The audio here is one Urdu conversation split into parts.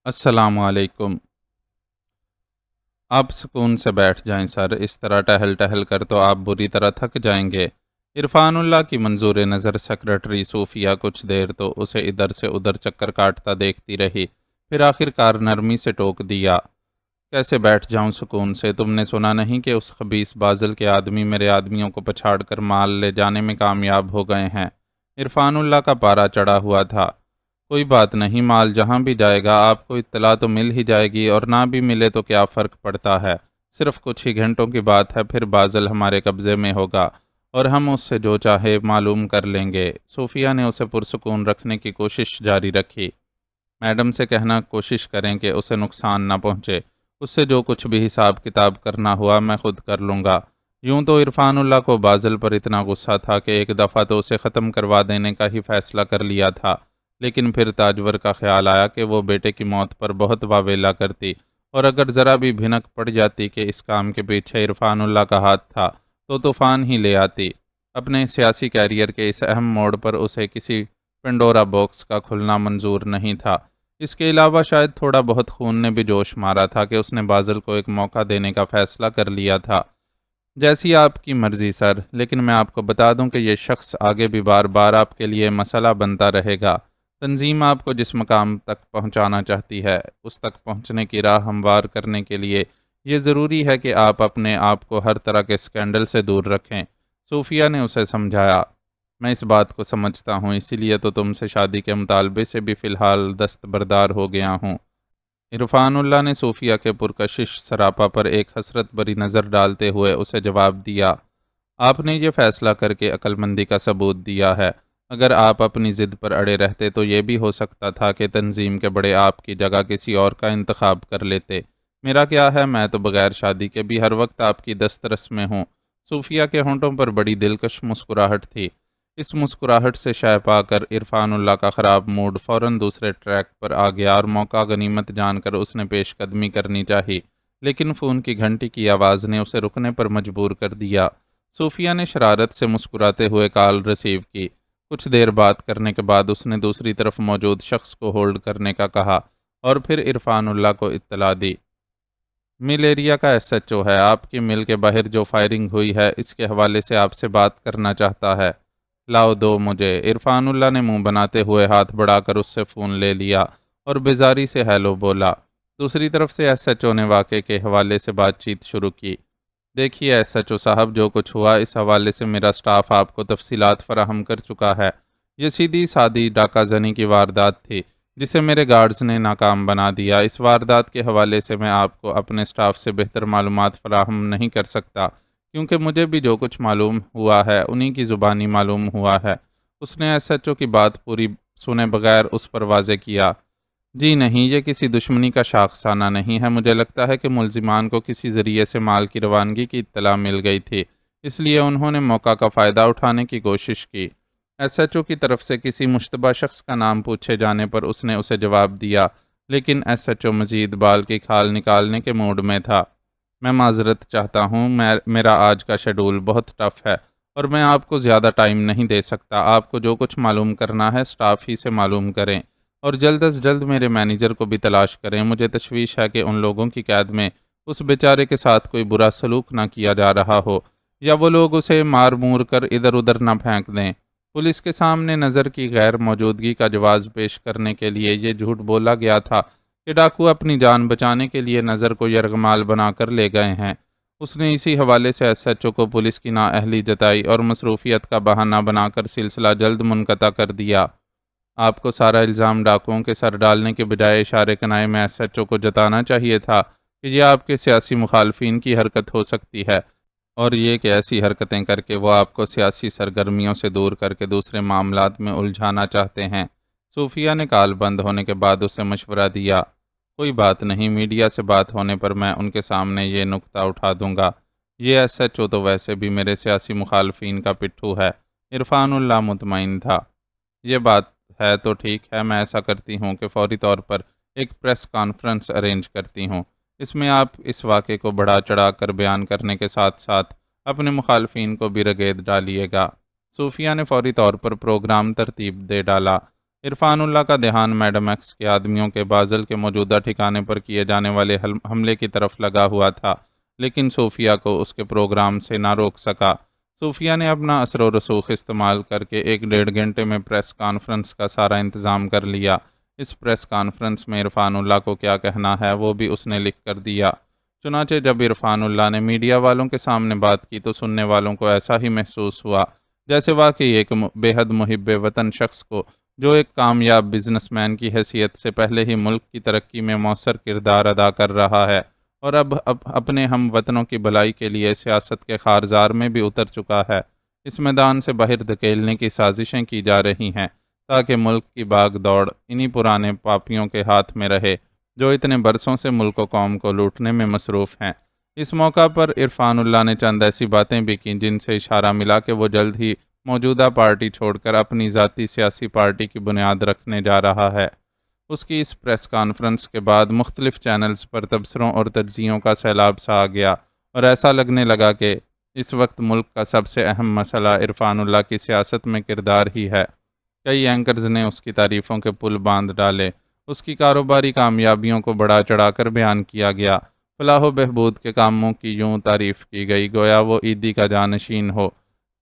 السلام علیکم۔ آپ سکون سے بیٹھ جائیں سر، اس طرح ٹہل ٹہل کر تو آپ بری طرح تھک جائیں گے۔ عرفان اللہ کی منظور نظر سیکرٹری صوفیہ کچھ دیر تو اسے ادھر سے ادھر چکر کاٹتا دیکھتی رہی، پھر آخر کار نرمی سے ٹوک دیا۔ کیسے بیٹھ جاؤں سکون سے؟ تم نے سنا نہیں کہ اس خبیث بازل کے آدمی میرے آدمیوں کو پچھاڑ کر مال لے جانے میں کامیاب ہو گئے ہیں؟ عرفان اللہ کا پارا چڑھا ہوا تھا۔ کوئی بات نہیں، مال جہاں بھی جائے گا آپ کو اطلاع تو مل ہی جائے گی، اور نہ بھی ملے تو کیا فرق پڑتا ہے؟ صرف کچھ ہی گھنٹوں کی بات ہے، پھر بازل ہمارے قبضے میں ہوگا اور ہم اس سے جو چاہے معلوم کر لیں گے۔ صوفیہ نے اسے پرسکون رکھنے کی کوشش جاری رکھی۔ میڈم سے کہنا کوشش کریں کہ اسے نقصان نہ پہنچے، اس سے جو کچھ بھی حساب کتاب کرنا ہوا میں خود کر لوں گا۔ یوں تو عرفان اللہ کو بازل پر اتنا غصہ تھا کہ ایک دفعہ تو اسے ختم کروا دینے کا ہی فیصلہ کر لیا تھا، لیکن پھر تاجور کا خیال آیا کہ وہ بیٹے کی موت پر بہت واویلا کرتی، اور اگر ذرا بھی بھنک پڑ جاتی کہ اس کام کے پیچھے عرفان اللہ کا ہاتھ تھا تو طوفان ہی لے آتی۔ اپنے سیاسی کیریئر کے اس اہم موڑ پر اسے کسی پنڈورا باکس کا کھلنا منظور نہیں تھا۔ اس کے علاوہ شاید تھوڑا بہت خون نے بھی جوش مارا تھا کہ اس نے بازل کو ایک موقع دینے کا فیصلہ کر لیا تھا۔ جیسی آپ کی مرضی سر، لیکن میں آپ کو بتا دوں کہ یہ شخص آگے بھی بار بار آپ کے لیے مسئلہ بنتا رہے گا۔ تنظیم آپ کو جس مقام تک پہنچانا چاہتی ہے، اس تک پہنچنے کی راہ ہموار کرنے کے لیے یہ ضروری ہے کہ آپ اپنے آپ کو ہر طرح کے اسکینڈل سے دور رکھیں۔ صوفیہ نے اسے سمجھایا۔ میں اس بات کو سمجھتا ہوں، اسی لیے تو تم سے شادی کے مطالبے سے بھی فی الحال دستبردار ہو گیا ہوں۔ عرفان اللہ نے صوفیہ کے پرکشش سراپا پر ایک حسرت بری نظر ڈالتے ہوئے اسے جواب دیا۔ آپ نے یہ فیصلہ کر کے عقل مندی کا ثبوت دیا ہے۔ اگر آپ اپنی ضد پر اڑے رہتے تو یہ بھی ہو سکتا تھا کہ تنظیم کے بڑے آپ کی جگہ کسی اور کا انتخاب کر لیتے۔ میرا کیا ہے، میں تو بغیر شادی کے بھی ہر وقت آپ کی دسترس میں ہوں۔ صوفیہ کے ہونٹوں پر بڑی دلکش مسکراہٹ تھی۔ اس مسکراہٹ سے شے پا کر عرفان اللہ کا خراب موڈ فوراً دوسرے ٹریک پر آ گیا، اور موقع غنیمت جان کر اس نے پیش قدمی کرنی چاہی، لیکن فون کی گھنٹی کی آواز نے اسے رکنے پر مجبور کر دیا۔ صوفیہ نے شرارت سے مسکراتے ہوئے کال ریسیو کی۔ کچھ دیر بات کرنے کے بعد اس نے دوسری طرف موجود شخص کو ہولڈ کرنے کا کہا، اور پھر عرفان اللہ کو اطلاع دی۔ مل ایریا کا ایس ایچ او ہے، آپ کی مل کے باہر جو فائرنگ ہوئی ہے اس کے حوالے سے آپ سے بات کرنا چاہتا ہے۔ لاؤ دو مجھے۔ عرفان اللہ نے منہ بناتے ہوئے ہاتھ بڑھا کر اس سے فون لے لیا اور بیزاری سے ہیلو بولا۔ دوسری طرف سے ایس ایچ او نے واقعے کے حوالے سے بات چیت شروع کی۔ دیکھیے ایس ایچ او صاحب، جو کچھ ہوا اس حوالے سے میرا سٹاف آپ کو تفصیلات فراہم کر چکا ہے۔ یہ سیدھی سادی ڈاکہ زنی کی واردات تھی جسے میرے گارڈز نے ناکام بنا دیا۔ اس واردات کے حوالے سے میں آپ کو اپنے سٹاف سے بہتر معلومات فراہم نہیں کر سکتا، کیونکہ مجھے بھی جو کچھ معلوم ہوا ہے انہی کی زبانی معلوم ہوا ہے۔ اس نے ایس ایچ او کی بات پوری سنے بغیر اس پر واضح کیا۔ جی نہیں، یہ کسی دشمنی کا شاخسانہ نہیں ہے۔ مجھے لگتا ہے کہ ملزمان کو کسی ذریعے سے مال کی روانگی کی اطلاع مل گئی تھی، اس لیے انہوں نے موقع کا فائدہ اٹھانے کی کوشش کی۔ ایس ایچ او کی طرف سے کسی مشتبہ شخص کا نام پوچھے جانے پر اس نے اسے جواب دیا، لیکن ایس ایچ او مزید بال کی کھال نکالنے کے موڈ میں تھا۔ میں معذرت چاہتا ہوں، میرا آج کا شیڈول بہت ٹف ہے اور میں آپ کو زیادہ ٹائم نہیں دے سکتا۔ آپ کو جو کچھ معلوم کرنا ہے سٹاف ہی سے معلوم کریں، اور جلد از جلد میرے مینیجر کو بھی تلاش کریں۔ مجھے تشویش ہے کہ ان لوگوں کی قید میں اس بیچارے کے ساتھ کوئی برا سلوک نہ کیا جا رہا ہو، یا وہ لوگ اسے مار مور کر ادھر ادھر نہ پھینک دیں۔ پولیس کے سامنے نظر کی غیر موجودگی کا جواز پیش کرنے کے لیے یہ جھوٹ بولا گیا تھا کہ ڈاکو اپنی جان بچانے کے لیے نظر کو یرغمال بنا کر لے گئے ہیں۔ اس نے اسی حوالے سے ایس ایچ او کو پولیس کی نااہلی جتائی اور مصروفیت کا بہانہ بنا کر سلسلہ جلد منقطع کر دیا۔ آپ کو سارا الزام ڈاکوؤں کے سر ڈالنے کے بجائے اشارے کنائے میں ایس ایچ او کو جتانا چاہیے تھا کہ یہ آپ کے سیاسی مخالفین کی حرکت ہو سکتی ہے، اور یہ کہ ایسی حرکتیں کر کے وہ آپ کو سیاسی سرگرمیوں سے دور کر کے دوسرے معاملات میں الجھانا چاہتے ہیں۔ صوفیہ نے کال بند ہونے کے بعد اسے مشورہ دیا۔ کوئی بات نہیں، میڈیا سے بات ہونے پر میں ان کے سامنے یہ نکتہ اٹھا دوں گا۔ یہ ایس ایچ او تو ویسے بھی میرے سیاسی مخالفین کا پٹھو ہے۔ عرفان اللہ مطمئن تھا۔ یہ بات ہے تو ٹھیک ہے، میں ایسا کرتی ہوں کہ فوری طور پر ایک پریس کانفرنس ارینج کرتی ہوں۔ اس میں آپ اس واقعے کو بڑھا چڑھا کر بیان کرنے کے ساتھ ساتھ اپنے مخالفین کو بھی رگید ڈالیے گا۔ صوفیہ نے فوری طور پر پروگرام ترتیب دے ڈالا۔ عرفان اللہ کا دھیان میڈم ایکس کے آدمیوں کے بازل کے موجودہ ٹھکانے پر کیے جانے والے حملے کی طرف لگا ہوا تھا، لیکن صوفیہ کو اس کے پروگرام سے نہ روک سکا۔ صوفیہ نے اپنا اثر و رسوخ استعمال کر کے 1 ڈیڑھ گھنٹے میں پریس کانفرنس کا سارا انتظام کر لیا۔ اس پریس کانفرنس میں عرفان اللہ کو کیا کہنا ہے وہ بھی اس نے لکھ کر دیا۔ چنانچہ جب عرفان اللہ نے میڈیا والوں کے سامنے بات کی تو سننے والوں کو ایسا ہی محسوس ہوا جیسے واقعی ایک بے حد محب وطن شخص کو، جو ایک کامیاب بزنس مین کی حیثیت سے پہلے ہی ملک کی ترقی میں مؤثر کردار ادا کر رہا ہے اور اب اپنے ہم وطنوں کی بھلائی کے لیے سیاست کے خارزار میں بھی اتر چکا ہے۔ اس میدان سے باہر دھکیلنے کی سازشیں کی جا رہی ہیں تاکہ ملک کی باغ دوڑ انہی پرانے پاپیوں کے ہاتھ میں رہے جو اتنے برسوں سے ملک و قوم کو لوٹنے میں مصروف ہیں۔ اس موقع پر عرفان اللہ نے چند ایسی باتیں بھی کیں جن سے اشارہ ملا کہ وہ جلد ہی موجودہ پارٹی چھوڑ کر اپنی ذاتی سیاسی پارٹی کی بنیاد رکھنے جا رہا ہے۔ اس کی اس پریس کانفرنس کے بعد مختلف چینلز پر تبصروں اور تجزیوں کا سیلاب سا آ گیا اور ایسا لگنے لگا کہ اس وقت ملک کا سب سے اہم مسئلہ عرفان اللہ کی سیاست میں کردار ہی ہے۔ کئی اینکرز نے اس کی تعریفوں کے پل باندھ ڈالے، اس کی کاروباری کامیابیوں کو بڑا چڑھا کر بیان کیا گیا، فلاح و بہبود کے کاموں کی یوں تعریف کی گئی گویا وہ عیدی کا جانشین ہو۔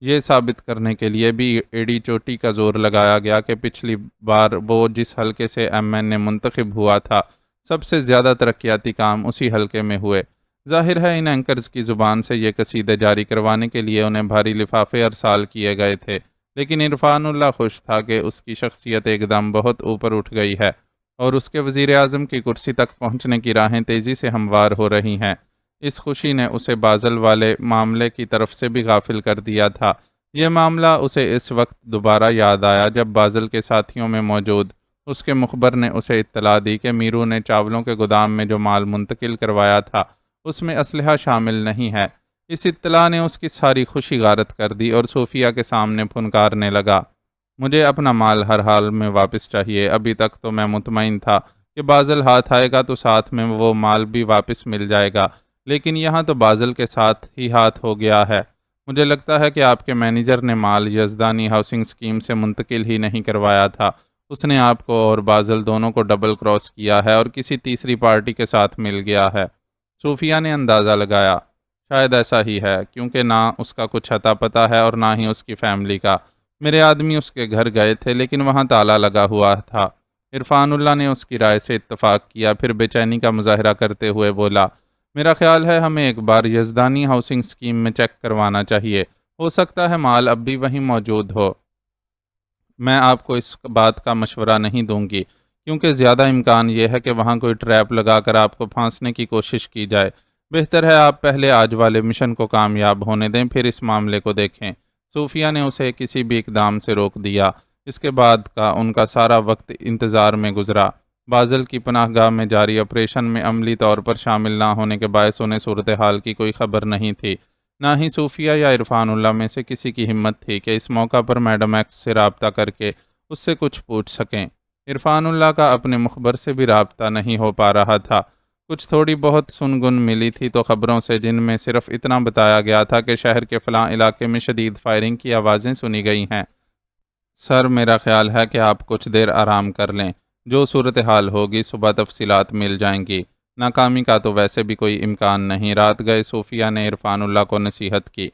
یہ ثابت کرنے کے لیے بھی ایڑی چوٹی کا زور لگایا گیا کہ پچھلی بار وہ جس حلقے سے ایم این اے منتخب ہوا تھا، سب سے زیادہ ترقیاتی کام اسی حلقے میں ہوئے۔ ظاہر ہے ان اینکرز کی زبان سے یہ قصیدے جاری کروانے کے لیے انہیں بھاری لفافے ارسال کیے گئے تھے، لیکن عرفان اللہ خوش تھا کہ اس کی شخصیت ایک دم بہت اوپر اٹھ گئی ہے اور اس کے وزیر اعظم کی کرسی تک پہنچنے کی راہیں تیزی سے ہموار ہو رہی ہیں۔ اس خوشی نے اسے بازل والے معاملے کی طرف سے بھی غافل کر دیا تھا۔ یہ معاملہ اسے اس وقت دوبارہ یاد آیا جب بازل کے ساتھیوں میں موجود اس کے مخبر نے اسے اطلاع دی کہ میرو نے چاولوں کے گودام میں جو مال منتقل کروایا تھا اس میں اسلحہ شامل نہیں ہے۔ اس اطلاع نے اس کی ساری خوشی غارت کر دی اور صوفیہ کے سامنے پھنکارنے لگا، مجھے اپنا مال ہر حال میں واپس چاہیے۔ ابھی تک تو میں مطمئن تھا کہ بازل ہاتھ آئے گا تو ساتھ میں وہ مال بھی واپس مل جائے گا، لیکن یہاں تو بازل کے ساتھ ہی ہاتھ ہو گیا ہے۔ مجھے لگتا ہے کہ آپ کے مینیجر نے مال یزدانی ہاؤسنگ اسکیم سے منتقل ہی نہیں کروایا تھا، اس نے آپ کو اور بازل دونوں کو ڈبل کراس کیا ہے اور کسی تیسری پارٹی کے ساتھ مل گیا ہے۔ صوفیہ نے اندازہ لگایا، شاید ایسا ہی ہے، کیونکہ نہ اس کا کچھ اتا پتہ ہے اور نہ ہی اس کی فیملی کا۔ میرے آدمی اس کے گھر گئے تھے لیکن وہاں تالا لگا ہوا تھا۔ عرفان اللہ نے اس کی رائے سے اتفاق کیا، پھر بے چینی کا مظاہرہ کرتے ہوئے بولا، میرا خیال ہے ہمیں ایک بار یزدانی ہاؤسنگ اسکیم میں چیک کروانا چاہیے، ہو سکتا ہے مال اب بھی وہیں موجود ہو۔ میں آپ کو اس بات کا مشورہ نہیں دوں گی کیونکہ زیادہ امکان یہ ہے کہ وہاں کوئی ٹریپ لگا کر آپ کو پھانسنے کی کوشش کی جائے۔ بہتر ہے آپ پہلے آج والے مشن کو کامیاب ہونے دیں، پھر اس معاملے کو دیکھیں۔ صوفیہ نے اسے کسی بھی اقدام سے روک دیا۔ اس کے بعد کا ان کا سارا وقت انتظار میں گزرا۔ بازل کی پناہ گاہ میں جاری آپریشن میں عملی طور پر شامل نہ ہونے کے باعث انہیں صورتحال کی کوئی خبر نہیں تھی۔ نہ ہی صوفیہ یا عرفان اللہ میں سے کسی کی ہمت تھی کہ اس موقع پر میڈم ایکس سے رابطہ کر کے اس سے کچھ پوچھ سکیں۔ عرفان اللہ کا اپنے مخبر سے بھی رابطہ نہیں ہو پا رہا تھا۔ کچھ تھوڑی بہت سن گن ملی تھی تو خبروں سے، جن میں صرف اتنا بتایا گیا تھا کہ شہر کے فلاں علاقے میں شدید فائرنگ کی آوازیں سنی گئی ہیں۔ سر، میرا خیال ہے کہ آپ کچھ دیر آرام کر لیں، جو صورتحال ہوگی صبح تفصیلات مل جائیں گی۔ ناکامی کا تو ویسے بھی کوئی امکان نہیں۔ رات گئے صوفیہ نے عرفان اللہ کو نصیحت کی،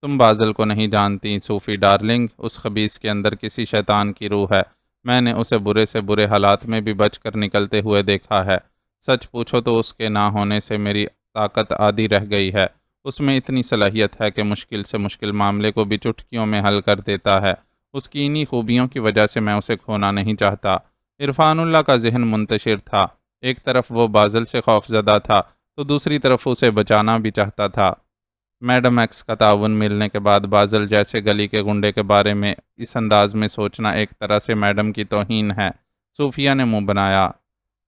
تم بازل کو نہیں جانتی صوفی ڈارلنگ، اس خبیث کے اندر کسی شیطان کی روح ہے۔ میں نے اسے برے سے برے حالات میں بھی بچ کر نکلتے ہوئے دیکھا ہے۔ سچ پوچھو تو اس کے نہ ہونے سے میری طاقت آدھی رہ گئی ہے۔ اس میں اتنی صلاحیت ہے کہ مشکل سے مشکل معاملے کو بھی چٹکیوں میں حل کر دیتا ہے۔ اس کی انہی خوبیوں کی وجہ سے میں اسے کھونا نہیں چاہتا۔ عرفان اللہ کا ذہن منتشر تھا۔ ایک طرف وہ بازل سے خوف زدہ تھا تو دوسری طرف اسے بچانا بھی چاہتا تھا۔ میڈم ایکس کا تعاون ملنے کے بعد بازل جیسے گلی کے گنڈے کے بارے میں اس انداز میں سوچنا ایک طرح سے میڈم کی توہین ہے۔ صوفیہ نے منہ بنایا،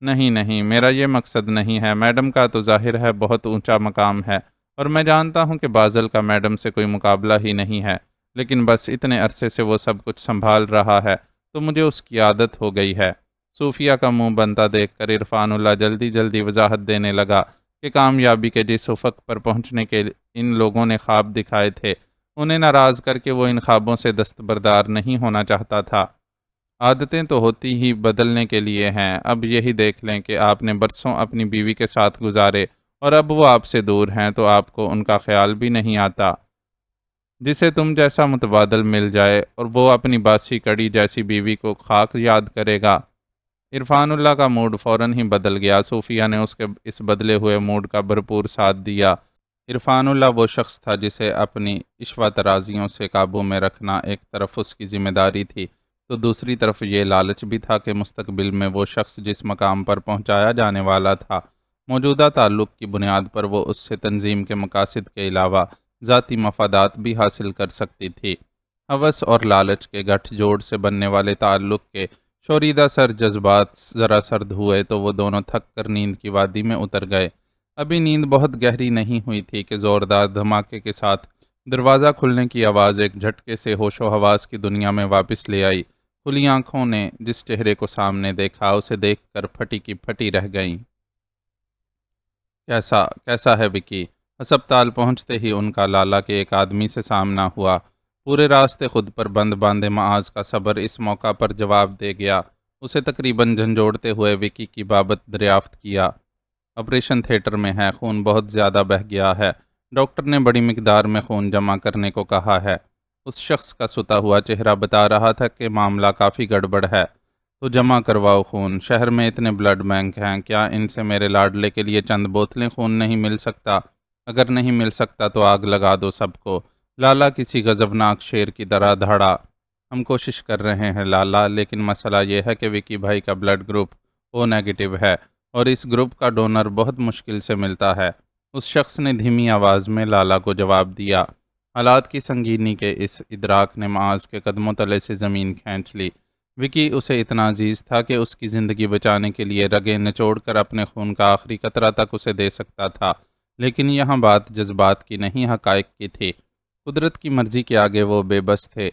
نہیں نہیں، میرا یہ مقصد نہیں ہے۔ میڈم کا تو ظاہر ہے بہت اونچا مقام ہے اور میں جانتا ہوں کہ بازل کا میڈم سے کوئی مقابلہ ہی نہیں ہے، لیکن بس اتنے عرصے سے وہ سب کچھ سنبھال رہا ہے تو مجھے اس کی عادت ہو گئی ہے۔ صوفیہ کا منہ بنتا دیکھ کر عرفان اللہ جلدی جلدی وضاحت دینے لگا کہ کامیابی کے جس افق پر پہنچنے کے ان لوگوں نے خواب دکھائے تھے، انہیں ناراض کر کے وہ ان خوابوں سے دستبردار نہیں ہونا چاہتا تھا۔ عادتیں تو ہوتی ہی بدلنے کے لیے ہیں، اب یہی دیکھ لیں کہ آپ نے برسوں اپنی بیوی کے ساتھ گزارے اور اب وہ آپ سے دور ہیں تو آپ کو ان کا خیال بھی نہیں آتا۔ جسے تم جیسا متبادل مل جائے اور وہ اپنی باسی کڑی جیسی بیوی کو خاک یاد کرے گا۔ عرفان اللہ کا موڈ فوراً ہی بدل گیا۔ صوفیہ نے اس کے اس بدلے ہوئے موڈ کا بھرپور ساتھ دیا۔ عرفان اللہ وہ شخص تھا جسے اپنی عشوہ ترازیوں سے قابو میں رکھنا ایک طرف اس کی ذمہ داری تھی، تو دوسری طرف یہ لالچ بھی تھا کہ مستقبل میں وہ شخص جس مقام پر پہنچایا جانے والا تھا، موجودہ تعلق کی بنیاد پر وہ اس سے تنظیم کے مقاصد کے علاوہ ذاتی مفادات بھی حاصل کر سکتی تھی۔ ہوس اور لالچ کے گٹھ جوڑ سے بننے والے تعلق کے شوریدہ سر جذبات ذرا سرد ہوئے تو وہ دونوں تھک کر نیند کی وادی میں اتر گئے۔ ابھی نیند بہت گہری نہیں ہوئی تھی کہ زوردار دھماکے کے ساتھ دروازہ کھلنے کی آواز ایک جھٹکے سے ہوش و حواس کی دنیا میں واپس لے آئی۔ کھلی آنکھوں نے جس چہرے کو سامنے دیکھا اسے دیکھ کر پھٹی کی پھٹی رہ گئیں۔ کیسا ہے وکی؟ ہسپتال پہنچتے ہی ان کا لالا کے ایک آدمی سے سامنا ہوا۔ پورے راستے خود پر بند باندھے معاذ کا صبر اس موقع پر جواب دے گیا۔ اسے تقریباً جھنجھوڑتے ہوئے وکی کی بابت دریافت کیا۔ آپریشن تھیٹر میں ہے، خون بہت زیادہ بہہ گیا ہے، ڈاکٹر نے بڑی مقدار میں خون جمع کرنے کو کہا ہے۔ اس شخص کا ستا ہوا چہرہ بتا رہا تھا کہ معاملہ کافی گڑبڑ ہے، تو جمع کرواؤ خون۔ شہر میں اتنے بلڈ بینک ہیں، کیا ان سے میرے لاڈلے کے لیے چند بوتلیں خون نہیں مل سکتا؟ اگر نہیں مل سکتا تو آگ لگا دو سب کو۔ لالا کسی غضبناک شیر کی طرح دھڑا۔ ہم کوشش کر رہے ہیں لالا، لیکن مسئلہ یہ ہے کہ وکی بھائی کا بلڈ گروپ او نیگیٹو ہے اور اس گروپ کا ڈونر بہت مشکل سے ملتا ہے۔ اس شخص نے دھیمی آواز میں لالا کو جواب دیا۔ حالات کی سنگینی کے اس ادراک نے معاذ کے قدموں تلے سے زمین کھینچ لی۔ وکی اسے اتنا عزیز تھا کہ اس کی زندگی بچانے کے لیے رگیں نچوڑ کر اپنے خون کا آخری قطرہ تک اسے دے سکتا تھا، لیکن یہاں بات جذبات کی نہیں حقائق کی تھی۔ قدرت کی مرضی کے آگے وہ بے بس تھے۔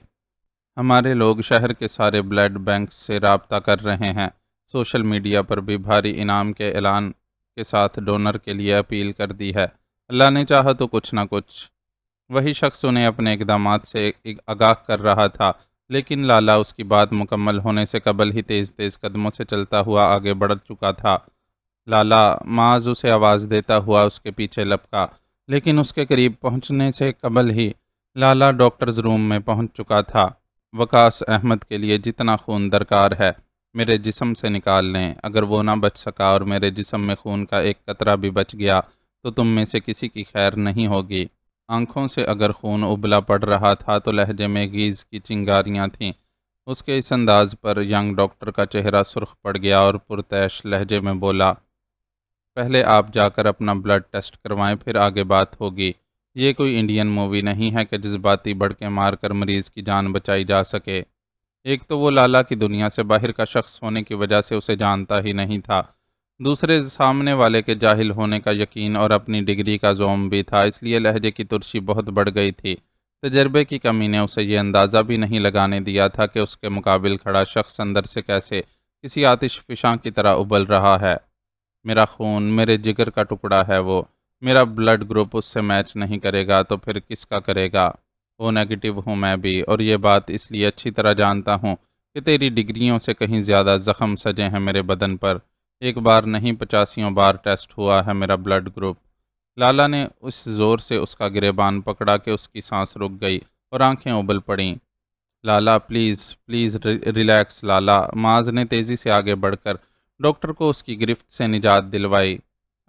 ہمارے لوگ شہر کے سارے بلڈ بینکس سے رابطہ کر رہے ہیں، سوشل میڈیا پر بھی بھاری انعام کے اعلان کے ساتھ ڈونر کے لیے اپیل کر دی ہے۔ اللہ نے چاہا تو کچھ نہ کچھ۔ وہی شخص انہیں اپنے اقدامات سے آگاہ کر رہا تھا، لیکن لالا اس کی بات مکمل ہونے سے قبل ہی تیز تیز قدموں سے چلتا ہوا آگے بڑھ چکا تھا۔ لالا، معاذ اسے آواز دیتا ہوا اس کے پیچھے لپکا، لیکن اس کے قریب پہنچنے سے قبل ہی لالا ڈاکٹرز روم میں پہنچ چکا تھا۔ وقاص احمد کے لیے جتنا خون درکار ہے میرے جسم سے نکال لیں، اگر وہ نہ بچ سکا اور میرے جسم میں خون کا ایک قطرہ بھی بچ گیا تو تم میں سے کسی کی خیر نہیں ہوگی۔ آنکھوں سے اگر خون ابلا پڑ رہا تھا تو لہجے میں گیز کی چنگاریاں تھیں۔ اس کے اس انداز پر ینگ ڈاکٹر کا چہرہ سرخ پڑ گیا اور پرتعش لہجے میں بولا، پہلے آپ جا کر اپنا بلڈ ٹیسٹ کروائیں، پھر آگے بات ہوگی۔ یہ کوئی انڈین مووی نہیں ہے کہ جذباتی بڑکیں مار کر مریض کی جان بچائی جا سکے۔ ایک تو وہ لالا کی دنیا سے باہر کا شخص ہونے کی وجہ سے اسے جانتا ہی نہیں تھا، دوسرے سامنے والے کے جاہل ہونے کا یقین اور اپنی ڈگری کا زوم بھی تھا، اس لیے لہجے کی ترشی بہت بڑھ گئی تھی۔ تجربے کی کمی نے اسے یہ اندازہ بھی نہیں لگانے دیا تھا کہ اس کے مقابل کھڑا شخص اندر سے کیسے کسی آتش فشاں کی طرح ابل رہا ہے۔ میرا خون، میرے جگر کا ٹکڑا ہے وہ، میرا بلڈ گروپ اس سے میچ نہیں کرے گا تو پھر کس کا کرے گا؟ او نیگیٹو ہوں میں بھی، اور یہ بات اس لیے اچھی طرح جانتا ہوں کہ تیری ڈگریوں سے کہیں زیادہ زخم سجے ہیں میرے بدن پر۔ ایک بار نہیں 85 بار ٹیسٹ ہوا ہے میرا بلڈ گروپ۔ لالا نے اس زور سے اس کا گریبان پکڑا کہ اس کی سانس رک گئی اور آنکھیں ابل پڑیں۔ لالا پلیز پلیز ریلیکس لالا، معاذ نے تیزی سے آگے بڑھ کر ڈاکٹر کو اس کی گرفت سے نجات دلوائی۔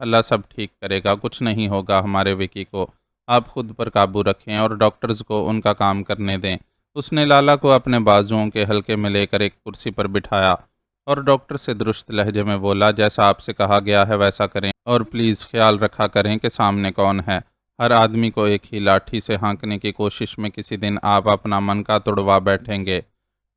اللہ سب ٹھیک کرے گا، کچھ نہیں ہوگا ہمارے وکی کو، آپ خود پر قابو رکھیں اور ڈاکٹرز کو ان کا کام کرنے دیں۔ اس نے لالا کو اپنے بازوؤں کے حلقے میں لے کر ایک کرسی پر بٹھایا اور ڈاکٹر سے درست لہجے میں بولا، جیسا آپ سے کہا گیا ہے ویسا کریں، اور پلیز خیال رکھا کریں کہ سامنے کون ہے۔ ہر آدمی کو ایک ہی لاٹھی سے ہانکنے کی کوشش میں کسی دن آپ اپنا من کا توڑوا بیٹھیں گے۔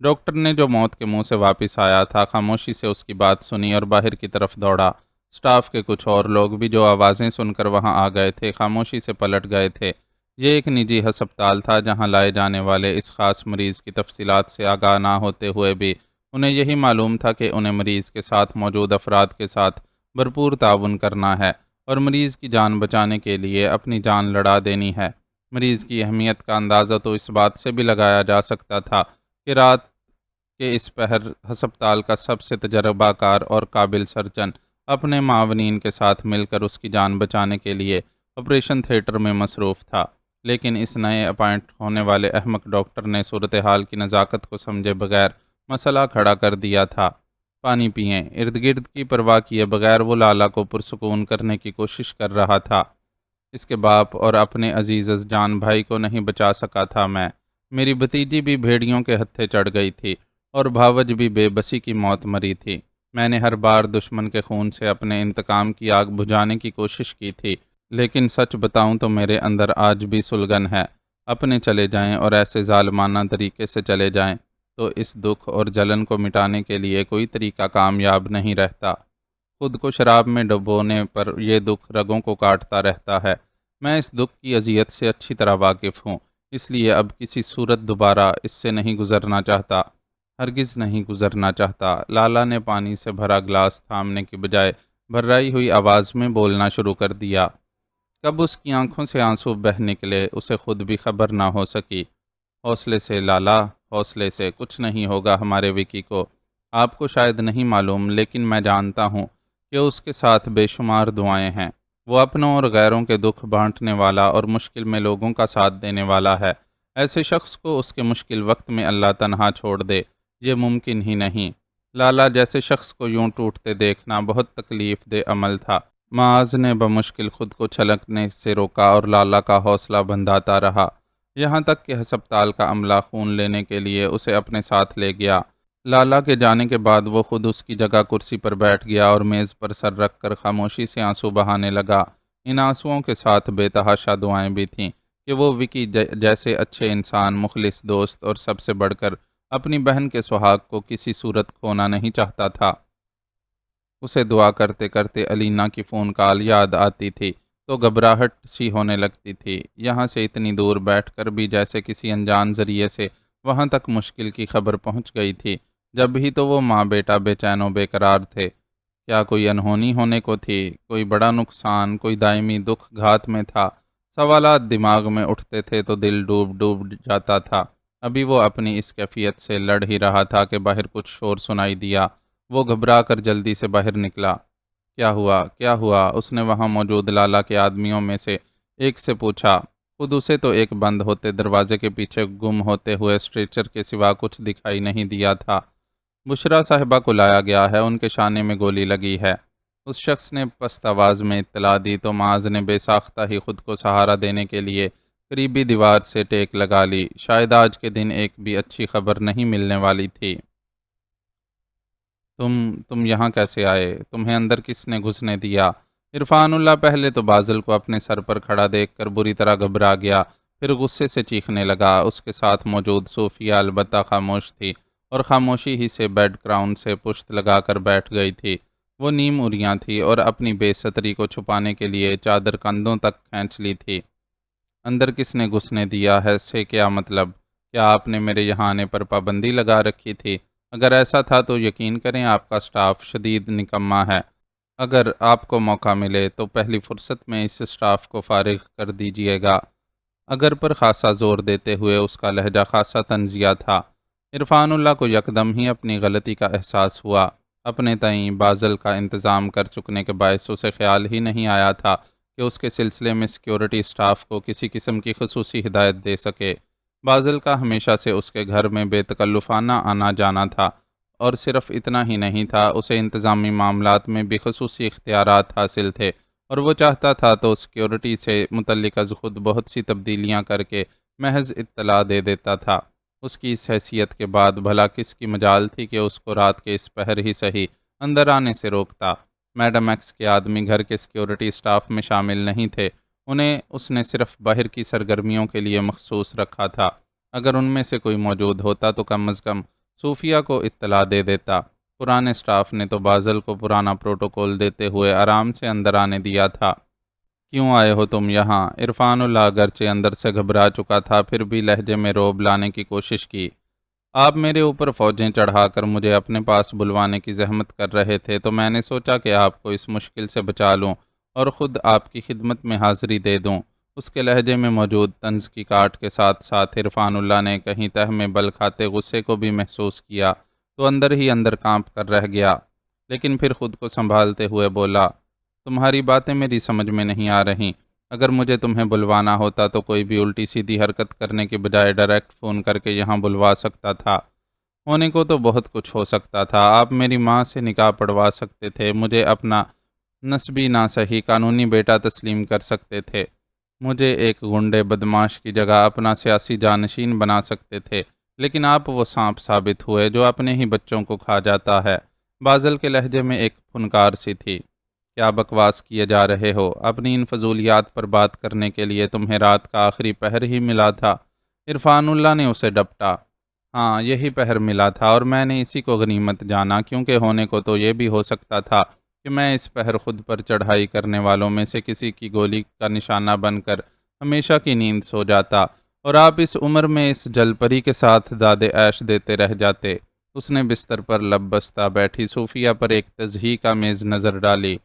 ڈاکٹر نے جو موت کے منہ سے واپس آیا تھا خاموشی سے اس کی بات سنی اور باہر کی طرف دوڑا۔ سٹاف کے کچھ اور لوگ بھی جو آوازیں سن کر وہاں آ گئے تھے خاموشی سے پلٹ گئے تھے۔ یہ ایک نجی ہسپتال تھا جہاں لائے جانے والے اس خاص مریض کی تفصیلات سے آگاہ نہ ہوتے ہوئے بھی انہیں یہی معلوم تھا کہ انہیں مریض کے ساتھ موجود افراد کے ساتھ بھرپور تعاون کرنا ہے اور مریض کی جان بچانے کے لیے اپنی جان لڑا دینی ہے۔ مریض کی اہمیت کا اندازہ تو اس بات سے بھی لگایا جا سکتا تھا کہ رات کہ اس پہر ہسپتال کا سب سے تجربہ کار اور قابل سرجن اپنے معاونین کے ساتھ مل کر اس کی جان بچانے کے لیے آپریشن تھیٹر میں مصروف تھا، لیکن اس نئے اپائنٹ ہونے والے احمق ڈاکٹر نے صورتحال کی نزاکت کو سمجھے بغیر مسئلہ کھڑا کر دیا تھا۔ پانی پئیں، ارد گرد کی پرواہ کیے بغیر وہ لالہ کو پرسکون کرنے کی کوشش کر رہا تھا۔ اس کے باپ اور اپنے عزیز جان بھائی کو نہیں بچا سکا تھا میں، میری بھتیجی بھی بھیڑیوں کے ہتھے چڑھ گئی تھی اور بھاوج بھی بے بسی کی موت مری تھی۔ میں نے ہر بار دشمن کے خون سے اپنے انتقام کی آگ بجھانے کی کوشش کی تھی، لیکن سچ بتاؤں تو میرے اندر آج بھی سلگن ہے۔ اپنے چلے جائیں اور ایسے ظالمانہ طریقے سے چلے جائیں تو اس دکھ اور جلن کو مٹانے کے لیے کوئی طریقہ کامیاب نہیں رہتا۔ خود کو شراب میں ڈبونے پر یہ دکھ رگوں کو کاٹتا رہتا ہے۔ میں اس دکھ کی اذیت سے اچھی طرح واقف ہوں، اس لیے اب کسی صورت دوبارہ اس سے نہیں گزرنا چاہتا، ہرگز نہیں گزرنا چاہتا۔ لالہ نے پانی سے بھرا گلاس تھامنے کی بجائے بھررائی ہوئی آواز میں بولنا شروع کر دیا۔ کب اس کی آنکھوں سے آنسو بہہ نکلے اسے خود بھی خبر نہ ہو سکی۔ حوصلے سے لالہ، حوصلے سے، کچھ نہیں ہوگا ہمارے وکی کو۔ آپ کو شاید نہیں معلوم، لیکن میں جانتا ہوں کہ اس کے ساتھ بے شمار دعائیں ہیں۔ وہ اپنوں اور غیروں کے دکھ بانٹنے والا اور مشکل میں لوگوں کا ساتھ دینے والا ہے۔ ایسے شخص کو اس کے مشکل وقت میں اللہ تنہا چھوڑ دے، یہ ممکن ہی نہیں۔ لالہ جیسے شخص کو یوں ٹوٹتے دیکھنا بہت تکلیف دہ عمل تھا۔ معاذ نے بمشکل خود کو چھلکنے سے روکا اور لالہ کا حوصلہ بندھاتا رہا، یہاں تک کہ ہسپتال کا عملہ خون لینے کے لیے اسے اپنے ساتھ لے گیا۔ لالہ کے جانے کے بعد وہ خود اس کی جگہ کرسی پر بیٹھ گیا اور میز پر سر رکھ کر خاموشی سے آنسو بہانے لگا۔ ان آنسوؤں کے ساتھ بے تحاشا دعائیں بھی تھیں کہ وہ وکی جیسے اچھے انسان، مخلص دوست اور سب سے بڑھ کر اپنی بہن کے سہاگ کو کسی صورت کھونا نہیں چاہتا تھا۔ اسے دعا کرتے کرتے الینا کی فون کال یاد آتی تھی تو گھبراہٹ سی ہونے لگتی تھی۔ یہاں سے اتنی دور بیٹھ کر بھی جیسے کسی انجان ذریعے سے وہاں تک مشکل کی خبر پہنچ گئی تھی۔ جب بھی تو وہ ماں بیٹا بے چین و بے قرار تھے۔ کیا کوئی انہونی ہونے کو تھی؟ کوئی بڑا نقصان، کوئی دائمی دکھ گھات میں تھا؟ سوالات دماغ میں اٹھتے تھے تو دل ڈوب ڈوب جاتا تھا۔ ابھی وہ اپنی اس کیفیت سے لڑ ہی رہا تھا کہ باہر کچھ شور سنائی دیا۔ وہ گھبرا کر جلدی سے باہر نکلا۔ کیا ہوا؟ کیا ہوا؟ اس نے وہاں موجود لالہ کے آدمیوں میں سے ایک سے پوچھا۔ خود اسے تو ایک بند ہوتے دروازے کے پیچھے گم ہوتے ہوئے اسٹریچر کے سوا کچھ دکھائی نہیں دیا تھا۔ بشریٰ صاحبہ کو لایا گیا ہے، ان کے شانے میں گولی لگی ہے۔ اس شخص نے پست آواز میں اطلاع دی تو معاذ نے بے ساختہ ہی خود کو سہارا دینے کے لیے قریبی دیوار سے ٹیک لگا لی۔ شاید آج کے دن ایک بھی اچھی خبر نہیں ملنے والی تھی۔ تم یہاں کیسے آئے؟ تمہیں اندر کس نے گھسنے دیا؟ عرفان اللہ پہلے تو بازل کو اپنے سر پر کھڑا دیکھ کر بری طرح گھبرا گیا، پھر غصے سے چیخنے لگا۔ اس کے ساتھ موجود صوفیہ البتہ خاموش تھی اور خاموشی ہی سے بیڈ کراؤن سے پشت لگا کر بیٹھ گئی تھی۔ وہ نیم اریاں تھی اور اپنی بے ستری کو چھپانے کے لیے چادر کندھوں تک کھینچ لی تھی۔ اندر کس نے گھسنے دیا ہے سے کیا مطلب؟ کیا آپ نے میرے یہاں آنے پر پابندی لگا رکھی تھی؟ اگر ایسا تھا تو یقین کریں آپ کا سٹاف شدید نکما ہے۔ اگر آپ کو موقع ملے تو پہلی فرصت میں اس سٹاف کو فارغ کر دیجیے گا۔ اگر پر خاصا زور دیتے ہوئے اس کا لہجہ خاصا طنزیہ تھا۔ عرفان اللہ کو یکدم ہی اپنی غلطی کا احساس ہوا۔ اپنے تئیں بازل کا انتظام کر چکنے کے باعث اسے خیال ہی نہیں آیا تھا کہ اس کے سلسلے میں سیکیورٹی سٹاف کو کسی قسم کی خصوصی ہدایت دے سکے۔ بازل کا ہمیشہ سے اس کے گھر میں بے تکلفانہ آنا جانا تھا، اور صرف اتنا ہی نہیں تھا، اسے انتظامی معاملات میں بھی خصوصی اختیارات حاصل تھے، اور وہ چاہتا تھا تو سیکیورٹی سے متعلق از خود بہت سی تبدیلیاں کر کے محض اطلاع دے دیتا تھا۔ اس کی اس حیثیت کے بعد بھلا کس کی مجال تھی کہ اس کو رات کے اس پہر ہی صحیح اندر آنے سے روکتا؟ میڈم ایکس کے آدمی گھر کے سیکیورٹی سٹاف میں شامل نہیں تھے، انہیں اس نے صرف باہر کی سرگرمیوں کے لیے مخصوص رکھا تھا۔ اگر ان میں سے کوئی موجود ہوتا تو کم از کم صوفیہ کو اطلاع دے دیتا۔ پرانے سٹاف نے تو بازل کو پرانا پروٹوکول دیتے ہوئے آرام سے اندر آنے دیا تھا۔ کیوں آئے ہو تم یہاں؟ عرفان اللہ اگرچہ اندر سے گھبرا چکا تھا، پھر بھی لہجے میں روب لانے کی کوشش کی۔ آپ میرے اوپر فوجیں چڑھا کر مجھے اپنے پاس بلوانے کی زحمت کر رہے تھے تو میں نے سوچا کہ آپ کو اس مشکل سے بچا لوں اور خود آپ کی خدمت میں حاضری دے دوں۔ اس کے لہجے میں موجود طنز کی کاٹ کے ساتھ ساتھ عرفان اللہ نے کہیں تہ میں بل کھاتے غصے کو بھی محسوس کیا۔ تو اندر ہی اندر کانپ کر رہ گیا، لیکن پھر خود کو سنبھالتے ہوئے بولا، تمہاری باتیں میری سمجھ میں نہیں آ رہیں۔ اگر مجھے تمہیں بلوانا ہوتا تو کوئی بھی الٹی سیدھی حرکت کرنے کے بجائے ڈائریکٹ فون کر کے یہاں بلوا سکتا تھا۔ ہونے کو تو بہت کچھ ہو سکتا تھا، آپ میری ماں سے نکاح پڑھوا سکتے تھے، مجھے اپنا نسبی نہ صحیح قانونی بیٹا تسلیم کر سکتے تھے، مجھے ایک غنڈے بدماش کی جگہ اپنا سیاسی جانشین بنا سکتے تھے، لیکن آپ وہ سانپ ثابت ہوئے جو اپنے ہی بچوں کو کھا جاتا ہے۔ بازل کے لہجے میں ایک پھنکار سی تھی۔ کیا بکواس کیے جا رہے ہو؟ اپنی ان فضولیات پر بات کرنے کے لیے تمہیں رات کا آخری پہر ہی ملا تھا۔ عرفان اللہ نے اسے ڈپٹا۔ ہاں، یہی پہر ملا تھا اور میں نے اسی کو غنیمت جانا، کیونکہ ہونے کو تو یہ بھی ہو سکتا تھا کہ میں اس پہر خود پر چڑھائی کرنے والوں میں سے کسی کی گولی کا نشانہ بن کر ہمیشہ کی نیند سو جاتا، اور آپ اس عمر میں اس جل پری کے ساتھ داد عیش دیتے رہ جاتے۔ اس نے بستر پر لب بستہ بیٹھی صوفیہ پر ایک تضحیک آمیز نظر ڈالی۔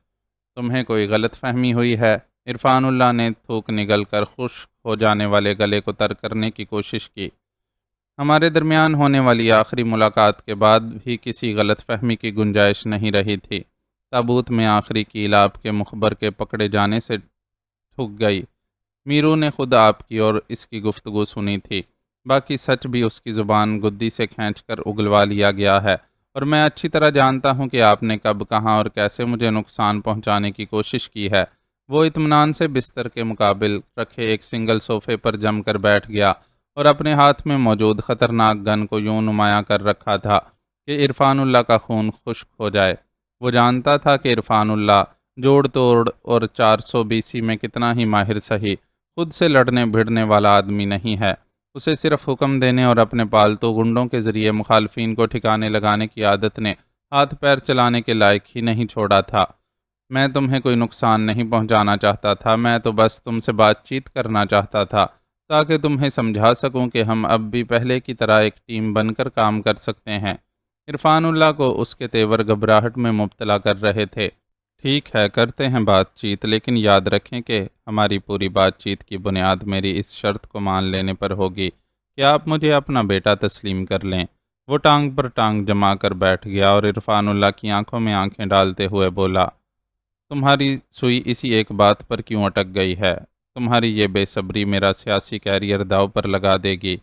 تمہیں کوئی غلط فہمی ہوئی ہے؟ عرفان اللہ نے تھوک نگل کر خشک ہو جانے والے گلے کو تر کرنے کی کوشش کی۔ ہمارے درمیان ہونے والی آخری ملاقات کے بعد بھی کسی غلط فہمی کی گنجائش نہیں رہی تھی۔ تابوت میں آخری کیل آپ کے مخبر کے پکڑے جانے سے ٹھک گئی۔ میرو نے خود آپ کی اور اس کی گفتگو سنی تھی، باقی سچ بھی اس کی زبان گدی سے کھینچ کر اگلوا لیا گیا ہے، اور میں اچھی طرح جانتا ہوں کہ آپ نے کب، کہاں اور کیسے مجھے نقصان پہنچانے کی کوشش کی ہے۔ وہ اطمینان سے بستر کے مقابل رکھے ایک سنگل صوفے پر جم کر بیٹھ گیا اور اپنے ہاتھ میں موجود خطرناک گن کو یوں نمایاں کر رکھا تھا کہ عرفان اللہ کا خون خشک ہو جائے۔ وہ جانتا تھا کہ عرفان اللہ جوڑ توڑ اور 420 میں کتنا ہی ماہر سہی خود سے لڑنے بھڑنے والا آدمی نہیں ہے۔ اسے صرف حکم دینے اور اپنے پالتو گنڈوں کے ذریعے مخالفین کو ٹھکانے لگانے کی عادت نے ہاتھ پیر چلانے کے لائق ہی نہیں چھوڑا تھا۔ میں تمہیں کوئی نقصان نہیں پہنچانا چاہتا تھا، میں تو بس تم سے بات چیت کرنا چاہتا تھا تاکہ تمہیں سمجھا سکوں کہ ہم اب بھی پہلے کی طرح ایک ٹیم بن کر کام کر سکتے ہیں۔ عرفان اللہ کو اس کے تیور گھبراہٹ میں مبتلا کر رہے تھے۔ ٹھیک ہے، کرتے ہیں بات چیت، لیکن یاد رکھیں کہ ہماری پوری بات چیت کی بنیاد میری اس شرط کو مان لینے پر ہوگی کہ آپ مجھے اپنا بیٹا تسلیم کر لیں۔ وہ ٹانگ پر ٹانگ جما کر بیٹھ گیا اور عرفان اللہ کی آنکھوں میں آنکھیں ڈالتے ہوئے بولا، تمہاری سوئی اسی ایک بات پر کیوں اٹک گئی ہے؟ تمہاری یہ بے صبری میرا سیاسی کیریئر داؤ پر لگا دے گی،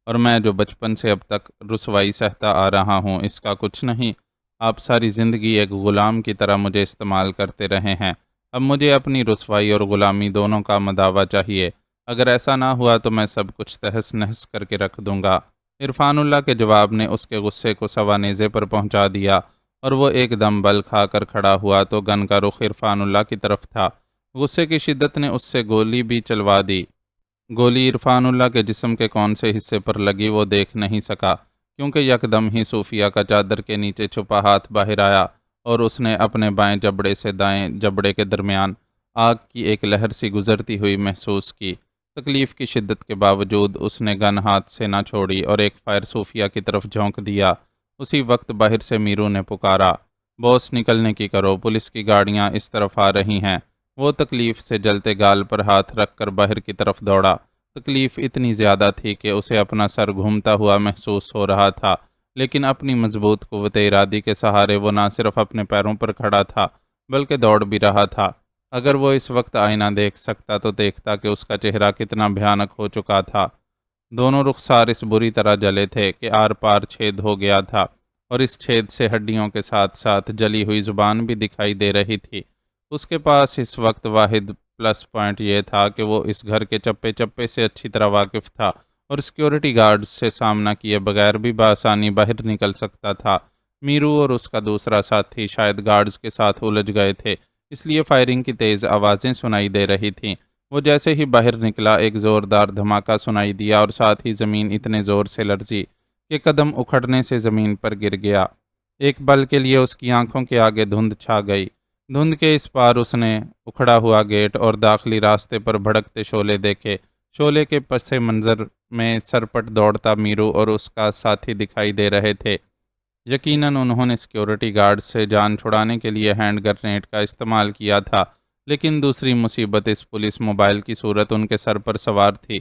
اور میں جو بچپن سے اب تک رسوائی سہتا آ رہا ہوں اس کا کچھ نہیں۔ آپ ساری زندگی ایک غلام کی طرح مجھے استعمال کرتے رہے ہیں، اب مجھے اپنی رسوائی اور غلامی دونوں کا مداوع چاہیے۔ اگر ایسا نہ ہوا تو میں سب کچھ تہس نہس کر کے رکھ دوں گا۔ عرفان اللہ کے جواب نے اس کے غصے کو سوا نیزے پر پہنچا دیا، اور وہ ایک دم بل کھا کر کھڑا ہوا تو گن کا رخ عرفان اللہ کی طرف تھا۔ غصے کی شدت نے اس سے گولی بھی چلوا دی۔ گولی عرفان اللہ کے جسم کے کون سے حصے پر لگی وہ دیکھ نہیں سکا، کیونکہ یکدم ہی صوفیہ کا چادر کے نیچے چھپا ہاتھ باہر آیا اور اس نے اپنے بائیں جبڑے سے دائیں جبڑے کے درمیان آگ کی ایک لہر سی گزرتی ہوئی محسوس کی۔ تکلیف کی شدت کے باوجود اس نے گن ہاتھ سے نہ چھوڑی اور ایک فائر صوفیہ کی طرف جھونک دیا۔ اسی وقت باہر سے میرو نے پکارا، باس نکلنے کی کرو، پولیس کی گاڑیاں اس طرف آ رہی ہیں۔ وہ تکلیف سے جلتے گال پر ہاتھ رکھ کر باہر کی طرف دوڑا۔ تکلیف اتنی زیادہ تھی کہ اسے اپنا سر گھومتا ہوا محسوس ہو رہا تھا، لیکن اپنی مضبوط قوت ارادی کے سہارے وہ نہ صرف اپنے پیروں پر کھڑا تھا بلکہ دوڑ بھی رہا تھا۔ اگر وہ اس وقت آئینہ دیکھ سکتا تو دیکھتا کہ اس کا چہرہ کتنا بھیانک ہو چکا تھا۔ دونوں رخسار اس بری طرح جلے تھے کہ آر پار چھید ہو گیا تھا، اور اس چھید سے ہڈیوں کے ساتھ ساتھ جلی ہوئی زبان بھی دکھائی دے رہی تھی۔ اس کے پاس اس وقت واحد پلس پوائنٹ یہ تھا کہ وہ اس گھر کے چپے چپے سے اچھی طرح واقف تھا اور سیکیورٹی گارڈز سے سامنا کیے بغیر بھی بآسانی باہر نکل سکتا تھا۔ میرو اور اس کا دوسرا ساتھی شاید گارڈز کے ساتھ الجھ گئے تھے، اس لیے فائرنگ کی تیز آوازیں سنائی دے رہی تھیں۔ وہ جیسے ہی باہر نکلا ایک زوردار دھماکہ سنائی دیا اور ساتھ ہی زمین اتنے زور سے لرزی کہ قدم اکھڑنے سے زمین پر گر گیا۔ ایک پل کے لیے اس کی آنکھوں کے آگے دھند چھا گئی۔ دھند کے اس پار اس نے اکھڑا ہوا گیٹ اور داخلی راستے پر بھڑکتے شعلے دیکھے۔ شعلے کے پس منظر میں سرپٹ دوڑتا میرو اور اس کا ساتھی دکھائی دے رہے تھے۔ یقیناً انہوں نے سیکیورٹی گارڈ سے جان چھڑانے کے لیے ہینڈ گرنیڈ کا استعمال کیا تھا، لیکن دوسری مصیبت اس پولیس موبائل کی صورت ان کے سر پر سوار تھی،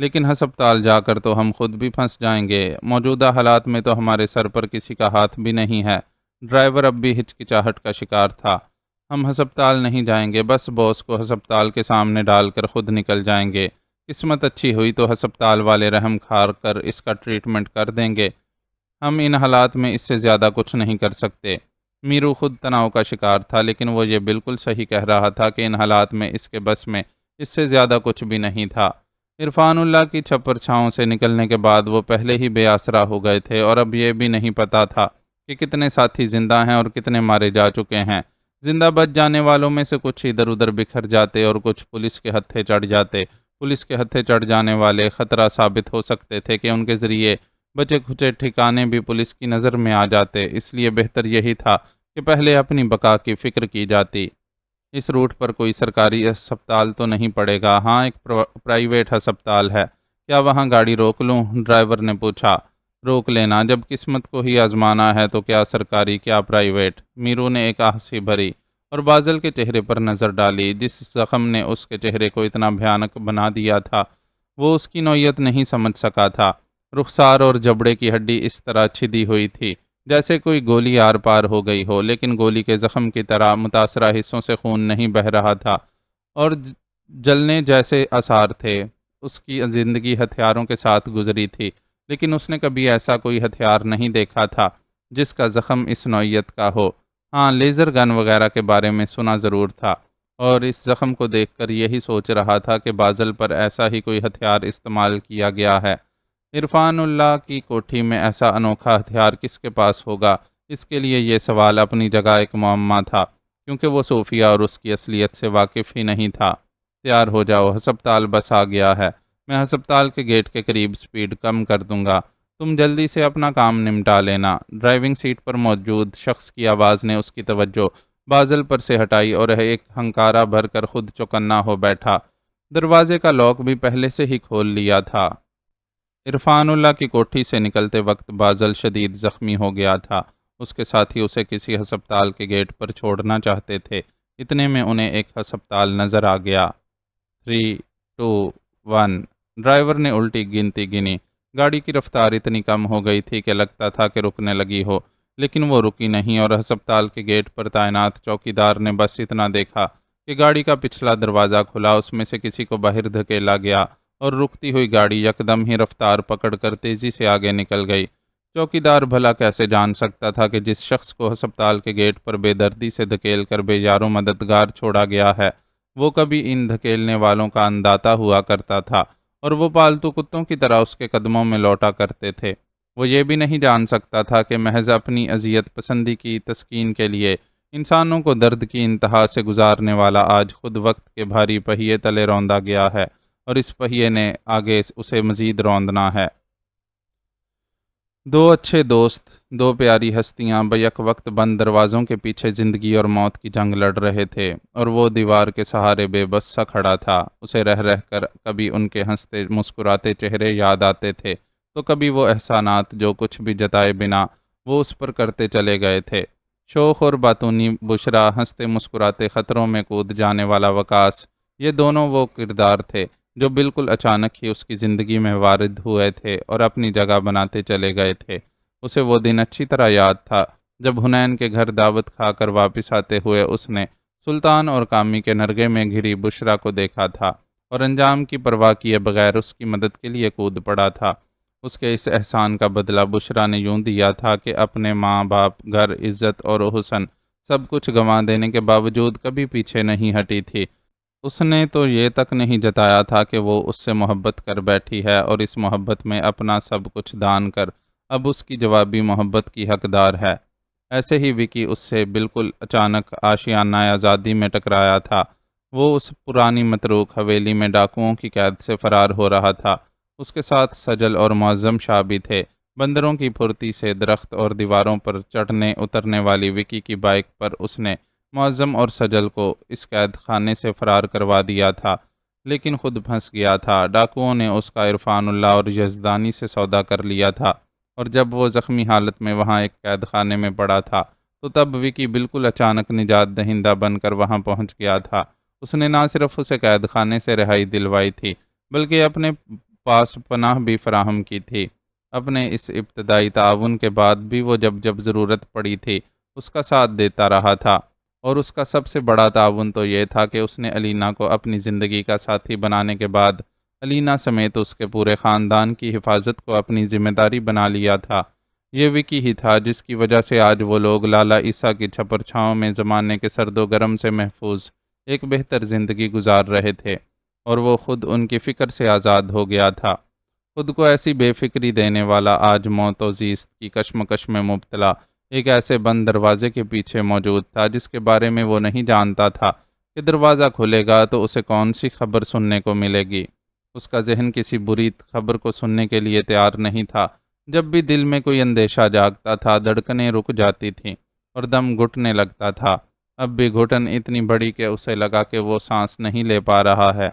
لیکن ہسپتال جا کر تو ہم خود بھی پھنس جائیں گے۔ موجودہ حالات میں تو ہمارے سر پر کسی کا ہاتھ بھی نہیں ہے۔ ڈرائیور اب بھی ہچکچاہٹ کا شکار تھا۔ ہم ہسپتال نہیں جائیں گے، بس باس کو ہسپتال کے سامنے ڈال کر خود نکل جائیں گے۔ قسمت اچھی ہوئی تو ہسپتال والے رحم کھا کر اس کا ٹریٹمنٹ کر دیں گے۔ ہم ان حالات میں اس سے زیادہ کچھ نہیں کر سکتے۔ میرو خود تناؤ کا شکار تھا، لیکن وہ یہ بالکل صحیح کہہ رہا تھا کہ ان حالات میں اس کے بس میں اس سے زیادہ کچھ بھی نہیں تھا۔ عرفان اللہ کی چھپر چھاؤں سے نکلنے کے بعد وہ پہلے ہی بے آسرا ہو گئے تھے، اور اب یہ بھی نہیں پتا تھا کہ کتنے ساتھی زندہ ہیں اور کتنے مارے جا چکے ہیں۔ زندہ بچ جانے والوں میں سے کچھ ادھر ادھر بکھر جاتے اور کچھ پولیس کے ہتھے چڑھ جاتے۔ پولیس کے ہتھے چڑھ جانے والے خطرہ ثابت ہو سکتے تھے کہ ان کے ذریعے بچے کھچے ٹھکانے بھی پولیس کی نظر میں آ جاتے، اس لیے بہتر یہی تھا کہ پہلے اپنی بقا کی فکر کی جاتی۔ اس روٹ پر کوئی سرکاری ہسپتال تو نہیں پڑے گا؟ ہاں، ایک پرائیویٹ ہسپتال ہے۔ کیا وہاں گاڑی روک لوں؟ ڈرائیور نے پوچھا۔ روک لینا، جب قسمت کو ہی آزمانا ہے تو کیا سرکاری کیا پرائیویٹ۔ میرو نے ایک آہ سی بھری اور بازل کے چہرے پر نظر ڈالی۔ جس زخم نے اس کے چہرے کو اتنا بھیانک بنا دیا تھا وہ اس کی نوعیت نہیں سمجھ سکا تھا۔ رخسار اور جبڑے کی ہڈی اس طرح چھدی ہوئی تھی جیسے کوئی گولی آر پار ہو گئی ہو، لیکن گولی کے زخم کی طرح متاثرہ حصوں سے خون نہیں بہہ رہا تھا اور جلنے جیسے آثار تھے۔ اس کی زندگی ہتھیاروں کے ساتھ گزری تھی، لیکن اس نے کبھی ایسا کوئی ہتھیار نہیں دیکھا تھا جس کا زخم اس نوعیت کا ہو۔ ہاں، لیزر گن وغیرہ کے بارے میں سنا ضرور تھا، اور اس زخم کو دیکھ کر یہی سوچ رہا تھا کہ بازل پر ایسا ہی کوئی ہتھیار استعمال کیا گیا ہے۔ عرفان اللہ کی کوٹھی میں ایسا انوکھا ہتھیار کس کے پاس ہوگا؟ اس کے لیے یہ سوال اپنی جگہ ایک معمہ تھا، کیونکہ وہ صوفیہ اور اس کی اصلیت سے واقف ہی نہیں تھا۔ تیار ہو جاؤ، ہسپتال بس آ گیا ہے۔ میں ہسپتال کے گیٹ کے قریب سپیڈ کم کر دوں گا، تم جلدی سے اپنا کام نمٹا لینا۔ ڈرائیونگ سیٹ پر موجود شخص کی آواز نے اس کی توجہ بازل پر سے ہٹائی اور ایک ہنکارہ بھر کر خود چوکنا ہو بیٹھا۔ دروازے کا لاک بھی پہلے سے ہی کھول لیا تھا۔ عرفان اللہ کی کوٹھی سے نکلتے وقت بازل شدید زخمی ہو گیا تھا۔ اس کے ساتھی اسے کسی ہسپتال کے گیٹ پر چھوڑنا چاہتے تھے۔ اتنے میں انہیں ایک ہسپتال نظر آ گیا۔ 3، 2، 1۔ ڈرائیور نے الٹی گنتی گنی۔ گاڑی کی رفتار اتنی کم ہو گئی تھی کہ لگتا تھا کہ رکنے لگی ہو، لیکن وہ رکی نہیں، اور ہسپتال کے گیٹ پر تعینات چوکیدار نے بس اتنا دیکھا کہ گاڑی کا پچھلا دروازہ کھلا، اس میں سے کسی کو باہر دھکیلا گیا اور رکتی ہوئی گاڑی یکدم ہی رفتار پکڑ کر تیزی سے آگے نکل گئی۔ چوکیدار بھلا کیسے جان سکتا تھا کہ جس شخص کو ہسپتال کے گیٹ پر بے دردی سے دھکیل کر بے یار و مددگار چھوڑا گیا ہے وہ کبھی ان دھکیلنے والوں کا انداتا ہوا کرتا تھا، اور وہ پالتو کتوں کی طرح اس کے قدموں میں لوٹا کرتے تھے۔ وہ یہ بھی نہیں جان سکتا تھا کہ محض اپنی اذیت پسندی کی تسکین کے لیے انسانوں کو درد کی انتہا سے گزارنے والا آج خود وقت کے بھاری پہیے تلے روندا گیا ہے، اور اس پہیے نے آگے اسے مزید روندنا ہے۔ دو اچھے دوست، دو پیاری ہستیاں بیک وقت بند دروازوں کے پیچھے زندگی اور موت کی جنگ لڑ رہے تھے، اور وہ دیوار کے سہارے بے بس سا کھڑا تھا۔ اسے رہ رہ کر کبھی ان کے ہنستے مسکراتے چہرے یاد آتے تھے، تو کبھی وہ احسانات جو کچھ بھی جتائے بنا وہ اس پر کرتے چلے گئے تھے۔ شوخ اور باتونی بشرا، ہنستے مسکراتے خطروں میں کود جانے والا وکاس، یہ دونوں وہ کردار تھے جو بالکل اچانک ہی اس کی زندگی میں وارد ہوئے تھے اور اپنی جگہ بناتے چلے گئے تھے۔ اسے وہ دن اچھی طرح یاد تھا جب حنین کے گھر دعوت کھا کر واپس آتے ہوئے اس نے سلطان اور کامی کے نرگے میں گھری بشرا کو دیکھا تھا، اور انجام کی پرواہ کیے بغیر اس کی مدد کے لیے کود پڑا تھا۔ اس کے اس احسان کا بدلہ بشرا نے یوں دیا تھا کہ اپنے ماں باپ، گھر، عزت اور حسن سب کچھ گنوا دینے کے باوجود کبھی پیچھے نہیں ہٹی تھی۔ اس نے تو یہ تک نہیں جتایا تھا کہ وہ اس سے محبت کر بیٹھی ہے، اور اس محبت میں اپنا سب کچھ دان کر اب اس کی جوابی محبت کی حقدار ہے۔ ایسے ہی وکی اس سے بالکل اچانک آشیانہ آزادی میں ٹکرایا تھا۔ وہ اس پرانی متروک حویلی میں ڈاکوؤں کی قید سے فرار ہو رہا تھا۔ اس کے ساتھ سجل اور معظم شاہ بھی تھے۔ بندروں کی پھرتی سے درخت اور دیواروں پر چڑھنے اترنے والی وکی کی بائک پر اس نے معظم اور سجل کو اس قید خانے سے فرار کروا دیا تھا، لیکن خود پھنس گیا تھا۔ ڈاکوؤں نے اس کا عرفان اللہ اور یزدانی سے سودا کر لیا تھا، اور جب وہ زخمی حالت میں وہاں ایک قید خانے میں پڑا تھا تو تب وکی بالکل اچانک نجات دہندہ بن کر وہاں پہنچ گیا تھا۔ اس نے نہ صرف اسے قید خانے سے رہائی دلوائی تھی، بلکہ اپنے پاس پناہ بھی فراہم کی تھی۔ اپنے اس ابتدائی تعاون کے بعد بھی وہ جب جب ضرورت پڑی تھی اس کا ساتھ دیتا رہا تھا، اور اس کا سب سے بڑا تعاون تو یہ تھا کہ اس نے علینا کو اپنی زندگی کا ساتھی بنانے کے بعد علینا سمیت اس کے پورے خاندان کی حفاظت کو اپنی ذمہ داری بنا لیا تھا۔ یہ وکی ہی تھا جس کی وجہ سے آج وہ لوگ لالا عیسیٰ کی چھپر چھاؤں میں زمانے کے سرد و گرم سے محفوظ ایک بہتر زندگی گزار رہے تھے، اور وہ خود ان کی فکر سے آزاد ہو گیا تھا۔ خود کو ایسی بے فکری دینے والا آج موت و زیست کی کشمکش میں مبتلا ایک ایسے بند دروازے کے پیچھے موجود تھا جس کے بارے میں وہ نہیں جانتا تھا کہ دروازہ کھلے گا تو اسے کون سی خبر سننے کو ملے گی۔ اس کا ذہن کسی بری خبر کو سننے کے لیے تیار نہیں تھا۔ جب بھی دل میں کوئی اندیشہ جاگتا تھا دھڑکنیں رک جاتی تھیں اور دم گھٹنے لگتا تھا۔ اب بھی گھٹن اتنی بڑی کہ اسے لگا کہ وہ سانس نہیں لے پا رہا ہے۔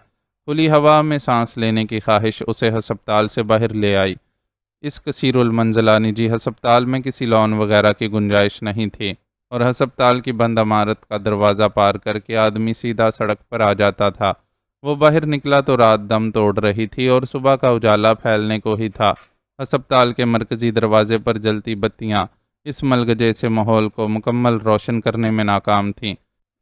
کھلی ہوا میں سانس لینے کی خواہش اسے ہسپتال سے باہر لے آئی۔ اس کثیر المنزلہ نجی ہسپتال میں کسی لان وغیرہ کی گنجائش نہیں تھی، اور ہسپتال کی بند عمارت کا دروازہ پار کر کے آدمی سیدھا سڑک پر آ جاتا تھا۔ وہ باہر نکلا تو رات دم توڑ رہی تھی اور صبح کا اجالا پھیلنے کو ہی تھا۔ ہسپتال کے مرکزی دروازے پر جلتی بتیاں اس ملگے سے ماحول کو مکمل روشن کرنے میں ناکام تھیں،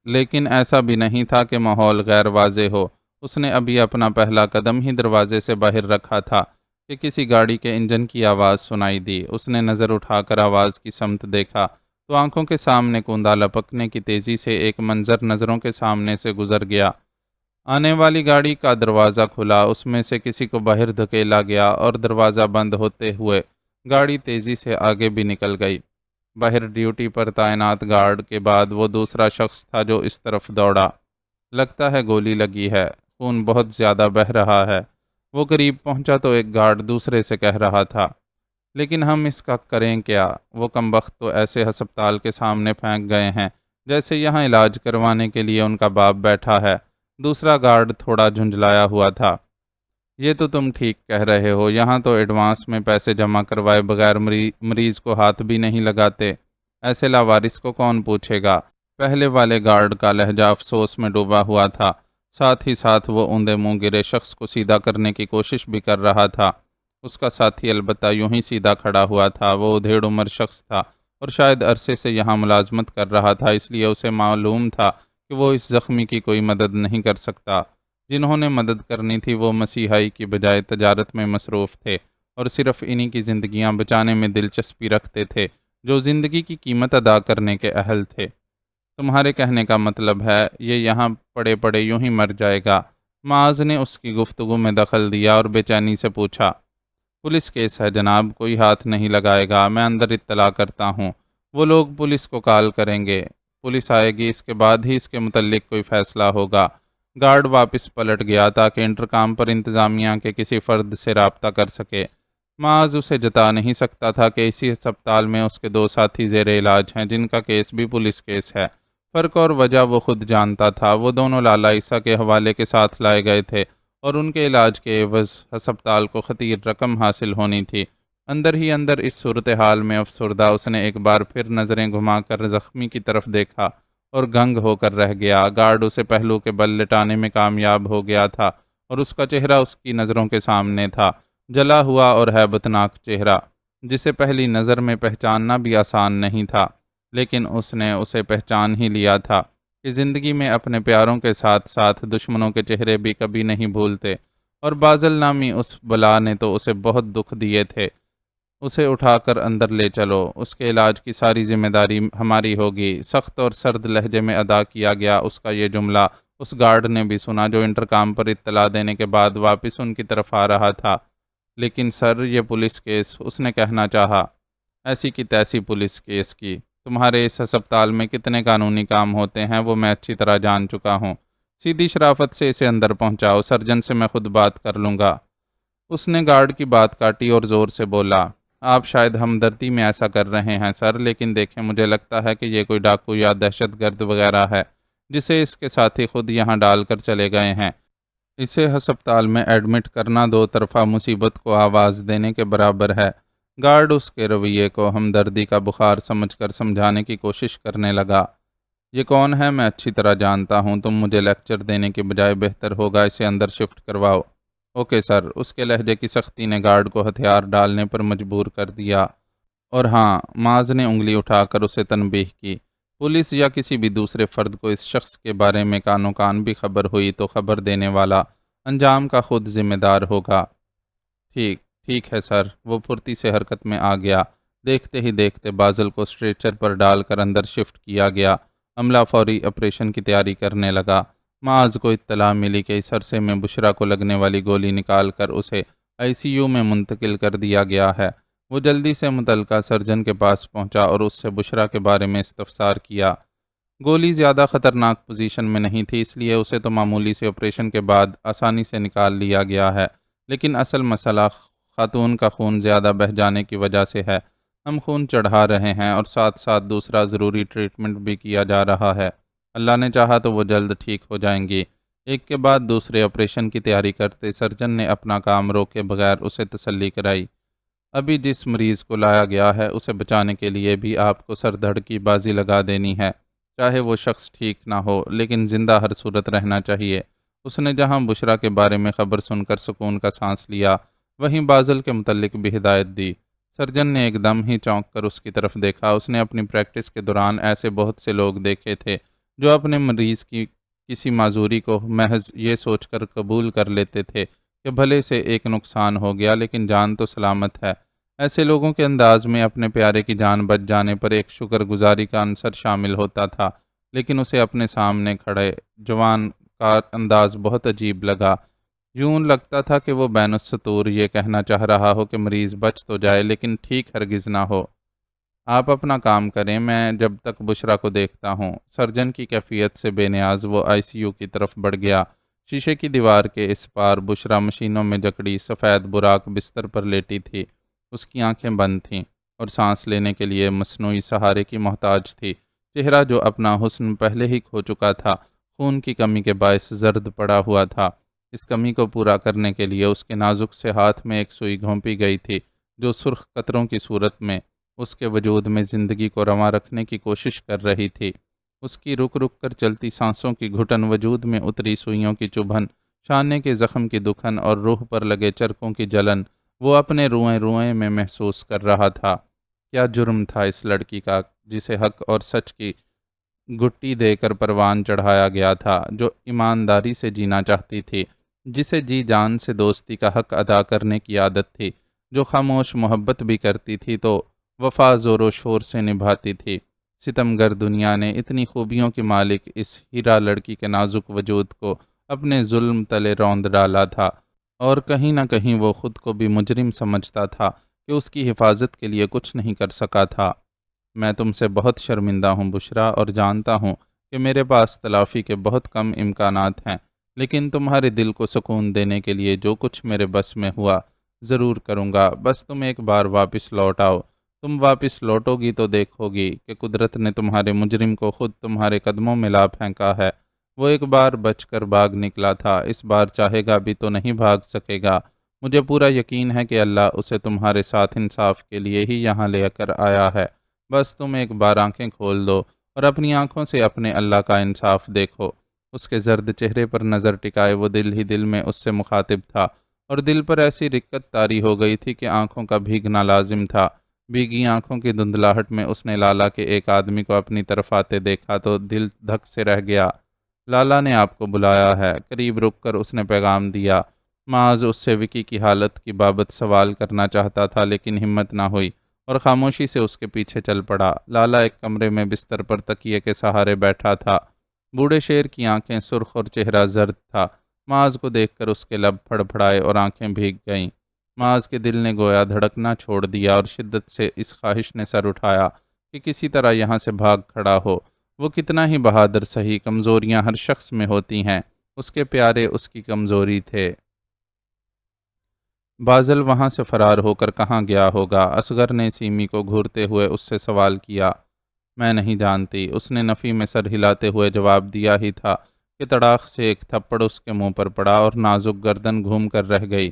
لیکن ایسا بھی نہیں تھا کہ ماحول غیر واضح ہو۔ اس نے ابھی اپنا پہلا قدم ہی دروازے سے باہر رکھا تھا کہ کسی گاڑی کے انجن کی آواز سنائی دی۔ اس نے نظر اٹھا کر آواز کی سمت دیکھا تو آنکھوں کے سامنے کوندا لپکنے کی تیزی سے ایک منظر نظروں کے سامنے سے گزر گیا۔ آنے والی گاڑی کا دروازہ کھلا، اس میں سے کسی کو باہر دھکیلا گیا اور دروازہ بند ہوتے ہوئے گاڑی تیزی سے آگے بھی نکل گئی۔ باہر ڈیوٹی پر تعینات گارڈ کے بعد وہ دوسرا شخص تھا جو اس طرف دوڑا۔ لگتا ہے گولی لگی ہے، خون بہت زیادہ بہہ رہا ہے۔ وہ قریب پہنچا تو ایک گارڈ دوسرے سے کہہ رہا تھا، لیکن ہم اس کا کریں کیا؟ وہ کمبخت تو ایسے ہسپتال کے سامنے پھینک گئے ہیں جیسے یہاں علاج کروانے کے لیے ان کا باپ بیٹھا ہے۔ دوسرا گارڈ تھوڑا جھنجھلایا ہوا تھا۔ یہ تو تم ٹھیک کہہ رہے ہو، یہاں تو ایڈوانس میں پیسے جمع کروائے بغیر مریض کو ہاتھ بھی نہیں لگاتے۔ ایسے لاوارث کو کون پوچھے گا؟ پہلے والے گارڈ کا لہجہ افسوس میں ڈوبا ہوا تھا، ساتھ ہی ساتھ وہ اوندے منہ گرے شخص کو سیدھا کرنے کی کوشش بھی کر رہا تھا۔ اس کا ساتھی البتہ یوں ہی سیدھا کھڑا ہوا تھا۔ وہ ادھیڑ عمر شخص تھا اور شاید عرصے سے یہاں ملازمت کر رہا تھا، اس لیے اسے معلوم تھا کہ وہ اس زخمی کی کوئی مدد نہیں کر سکتا۔ جنہوں نے مدد کرنی تھی وہ مسیحائی کی بجائے تجارت میں مصروف تھے اور صرف انہی کی زندگیاں بچانے میں دلچسپی رکھتے تھے جو زندگی کی قیمت ادا کرنے کے اہل تھے۔ تمہارے کہنے کا مطلب ہے یہ یہاں پڑے پڑے یوں ہی مر جائے گا؟ معاذ نے اس کی گفتگو میں دخل دیا اور بے چینی سے پوچھا۔ پولیس کیس ہے جناب، کوئی ہاتھ نہیں لگائے گا، میں اندر اطلاع کرتا ہوں۔ وہ لوگ پولیس کو کال کریں گے، پولیس آئے گی، اس کے بعد ہی اس کے متعلق کوئی فیصلہ ہوگا۔ گارڈ واپس پلٹ گیا تاکہ انٹرکام پر انتظامیہ کے کسی فرد سے رابطہ کر سکے۔ معاذ اسے جتا نہیں سکتا تھا کہ اسی ہسپتال میں اس کے دو ساتھی زیر علاج ہیں جن کا کیس بھی پولیس کیس ہے۔ فرق اور وجہ وہ خود جانتا تھا۔ وہ دونوں لالا عیسیٰ کے حوالے کے ساتھ لائے گئے تھے اور ان کے علاج کے عوض ہسپتال کو خطیر رقم حاصل ہونی تھی۔ اندر ہی اندر اس صورتحال میں افسردہ اس نے ایک بار پھر نظریں گھما کر زخمی کی طرف دیکھا اور گنگ ہو کر رہ گیا۔ گارڈ اسے پہلو کے بل لٹانے میں کامیاب ہو گیا تھا اور اس کا چہرہ اس کی نظروں کے سامنے تھا، جلا ہوا اور ہیبت ناک چہرہ جسے پہلی نظر میں پہچاننا بھی آسان نہیں تھا، لیکن اس نے اسے پہچان ہی لیا تھا کہ زندگی میں اپنے پیاروں کے ساتھ ساتھ دشمنوں کے چہرے بھی کبھی نہیں بھولتے، اور بازل نامی اس بلا نے تو اسے بہت دکھ دیے تھے۔ اسے اٹھا کر اندر لے چلو، اس کے علاج کی ساری ذمہ داری ہماری ہوگی، سخت اور سرد لہجے میں ادا کیا گیا اس کا یہ جملہ اس گارڈ نے بھی سنا جو انٹرکام پر اطلاع دینے کے بعد واپس ان کی طرف آ رہا تھا۔ لیکن سر یہ پولیس کیس، اس نے کہنا چاہا۔ ایسی کی تیسی پولیس کیس کی، تمہارے اس ہسپتال میں کتنے قانونی کام ہوتے ہیں وہ میں اچھی طرح جان چکا ہوں۔ سیدھی شرافت سے اسے اندر پہنچاؤ، سرجن سے میں خود بات کر لوں گا۔ اس نے گارڈ کی بات کاٹی اور زور سے بولا، آپ شاید ہمدردی میں ایسا کر رہے ہیں سر، لیکن دیکھیں مجھے لگتا ہے کہ یہ کوئی ڈاکو یا دہشت گرد وغیرہ ہے جسے اس کے ساتھی خود یہاں ڈال کر چلے گئے ہیں۔ اسے ہسپتال میں ایڈمٹ کرنا دو طرفہ مصیبت کو آواز دینے کے برابر ہے۔ گارڈ اس کے رویے کو ہمدردی کا بخار سمجھ کر سمجھانے کی کوشش کرنے لگا۔ یہ کون ہے میں اچھی طرح جانتا ہوں، تم مجھے لیکچر دینے کے بجائے بہتر ہوگا اسے اندر شفٹ کرواؤ۔ Okay sir. اس کے لہجے کی سختی نے گارڈ کو ہتھیار ڈالنے پر مجبور کر دیا، اور ہاں، معاذ نے انگلی اٹھا کر اسے تنبیہ کی۔ پولیس یا کسی بھی دوسرے فرد کو اس شخص کے بارے میں کانوں کان بھی خبر ہوئی تو خبر دینے والا انجام کا خود ذمہ دار ہوگا۔ ٹھیک ٹھیک ہے سر۔ وہ پھرتی سے حرکت میں آ گیا۔ دیکھتے ہی دیکھتے بازل کو اسٹریچر پر ڈال کر اندر شفٹ کیا گیا۔ عملہ فوری آپریشن کی تیاری کرنے لگا۔ معاذ کو اطلاع ملی کہ اس عرصے میں بشرا کو لگنے والی گولی نکال کر اسے ICU میں منتقل کر دیا گیا ہے۔ وہ جلدی سے متعلقہ سرجن کے پاس پہنچا اور اس سے بشرا کے بارے میں استفسار کیا۔ گولی زیادہ خطرناک پوزیشن میں نہیں تھی، اس لیے اسے تو معمولی سے آپریشن کے بعد آسانی سے نکال لیا گیا ہے، لیکن اصل مسئلہ خاتون کا خون زیادہ بہہ جانے کی وجہ سے ہے۔ ہم خون چڑھا رہے ہیں اور ساتھ ساتھ دوسرا ضروری ٹریٹمنٹ بھی کیا جا رہا ہے۔ اللہ نے چاہا تو وہ جلد ٹھیک ہو جائیں گی۔ ایک کے بعد دوسرے آپریشن کی تیاری کرتے سرجن نے اپنا کام روکے بغیر اسے تسلی کرائی۔ ابھی جس مریض کو لایا گیا ہے اسے بچانے کے لیے بھی آپ کو سر دھڑ کی بازی لگا دینی ہے، چاہے وہ شخص ٹھیک نہ ہو لیکن زندہ ہر صورت رہنا چاہیے۔ اس نے جہاں بشرا کے بارے میں خبر سن کر سکون کا سانس لیا، وہیں بازل کے متعلق بھی ہدایت دی۔ سرجن نے ایک دم ہی چونک کر اس کی طرف دیکھا۔ اس نے اپنی پریکٹس کے دوران ایسے بہت سے لوگ دیکھے تھے جو اپنے مریض کی کسی معذوری کو محض یہ سوچ کر قبول کر لیتے تھے کہ بھلے سے ایک نقصان ہو گیا لیکن جان تو سلامت ہے۔ ایسے لوگوں کے انداز میں اپنے پیارے کی جان بچ جانے پر ایک شکر گزاری کا عنصر شامل ہوتا تھا، لیکن اسے اپنے سامنے کھڑے جوان کا انداز بہت عجیب لگا۔ یوں لگتا تھا کہ وہ بین السطور یہ کہنا چاہ رہا ہو کہ مریض بچ تو جائے لیکن ٹھیک ہرگز نہ ہو۔ آپ اپنا کام کریں، میں جب تک بشرا کو دیکھتا ہوں۔ سرجن کی کیفیت سے بے نیاز وہ ICU کی طرف بڑھ گیا۔ شیشے کی دیوار کے اس پار بشرا مشینوں میں جکڑی سفید براق بستر پر لیٹی تھی۔ اس کی آنکھیں بند تھیں اور سانس لینے کے لیے مصنوعی سہارے کی محتاج تھی۔ چہرہ جو اپنا حسن پہلے ہی کھو چکا تھا، خون کی کمی کے باعث زرد پڑا ہوا تھا۔ اس کمی کو پورا کرنے کے لیے اس کے نازک سے ہاتھ میں ایک سوئی گھونپی گئی تھی جو سرخ قطروں کی صورت میں اس کے وجود میں زندگی کو رواں رکھنے کی کوشش کر رہی تھی۔ اس کی رک رک کر چلتی سانسوں کی گھٹن، وجود میں اتری سوئیوں کی چبھن، شانے کے زخم کی دکھن اور روح پر لگے چرکوں کی جلن وہ اپنے روئیں روئیں میں محسوس کر رہا تھا۔ کیا جرم تھا اس لڑکی کا جسے حق اور سچ کی گٹی دے کر پروان چڑھایا گیا تھا، جو ایمانداری سے جینا چاہتی تھی، جسے جی جان سے دوستی کا حق ادا کرنے کی عادت تھی، جو خاموش محبت بھی کرتی تھی تو وفا زور و شور سے نبھاتی تھی۔ ستمگر دنیا نے اتنی خوبیوں کی مالک اس ہیرا لڑکی کے نازک وجود کو اپنے ظلم تلے روند ڈالا تھا، اور کہیں نہ کہیں وہ خود کو بھی مجرم سمجھتا تھا کہ اس کی حفاظت کے لیے کچھ نہیں کر سکا تھا۔ میں تم سے بہت شرمندہ ہوں بشرا، اور جانتا ہوں کہ میرے پاس تلافی کے بہت کم امکانات ہیں، لیکن تمہارے دل کو سکون دینے کے لیے جو کچھ میرے بس میں ہوا ضرور کروں گا۔ بس تم ایک بار واپس لوٹ آؤ۔ تم واپس لوٹو گی تو دیکھو گی کہ قدرت نے تمہارے مجرم کو خود تمہارے قدموں میں لا پھینکا ہے۔ وہ ایک بار بچ کر بھاگ نکلا تھا، اس بار چاہے گا بھی تو نہیں بھاگ سکے گا۔ مجھے پورا یقین ہے کہ اللہ اسے تمہارے ساتھ انصاف کے لیے ہی یہاں لے کر آیا ہے۔ بس تم ایک بار آنکھیں کھول دو اور اپنی آنکھوں سے اپنے اللہ کا انصاف دیکھو۔ اس کے زرد چہرے پر نظر ٹکائے وہ دل ہی دل میں اس سے مخاطب تھا، اور دل پر ایسی رکت طاری ہو گئی تھی کہ آنکھوں کا بھیگنا لازم تھا۔ بھیگی آنکھوں کی دھندلاہٹ میں اس نے لالا کے ایک آدمی کو اپنی طرف آتے دیکھا تو دل دھک سے رہ گیا۔ لالا نے آپ کو بلایا ہے۔ قریب رک کر اس نے پیغام دیا۔ معاذ اس سے وکی کی حالت کی بابت سوال کرنا چاہتا تھا لیکن ہمت نہ ہوئی، اور خاموشی سے اس کے پیچھے چل پڑا۔ لالا ایک کمرے میں بستر پر تکیے کے سہارے بیٹھا تھا۔ بوڑھے شیر کی آنکھیں سرخ اور چہرہ زرد تھا۔ معاذ کو دیکھ کر اس کے لب پھڑ پھڑائے اور آنکھیں بھیگ گئیں۔ معاذ کے دل نے گویا دھڑکنا چھوڑ دیا اور شدت سے اس خواہش نے سر اٹھایا کہ کسی طرح یہاں سے بھاگ کھڑا ہو۔ وہ کتنا ہی بہادر سہی، کمزوریاں ہر شخص میں ہوتی ہیں، اس کے پیارے اس کی کمزوری تھے۔ بازل وہاں سے فرار ہو کر کہاں گیا ہوگا؟ اصغر نے سیمی کو گھورتے ہوئے اس سے سوال کیا۔ میں نہیں جانتی، اس نے نفی میں سر ہلاتے ہوئے جواب دیا ہی تھا کہ تڑاق سے ایک تھپڑ اس کے منہ پر پڑا اور نازک گردن گھوم کر رہ گئی۔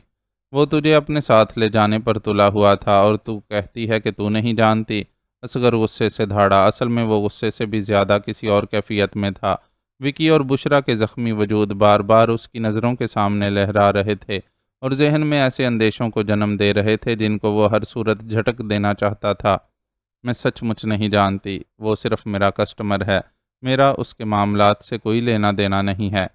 وہ تجھے اپنے ساتھ لے جانے پر تلا ہوا تھا اور تو کہتی ہے کہ تو نہیں جانتی۔ اصغر غصے سے دھاڑا، اصل میں وہ غصے سے بھی زیادہ کسی اور کیفیت میں تھا۔ وکی اور بشرا کے زخمی وجود بار بار اس کی نظروں کے سامنے لہرا رہے تھے، اور ذہن میں ایسے اندیشوں کو جنم دے رہے تھے جن کو وہ ہر صورت جھٹک دینا چاہتا تھا۔ میں سچ مچ نہیں جانتی، وہ صرف میرا کسٹمر ہے، میرا اس کے معاملات سے کوئی لینا دینا نہیں ہے۔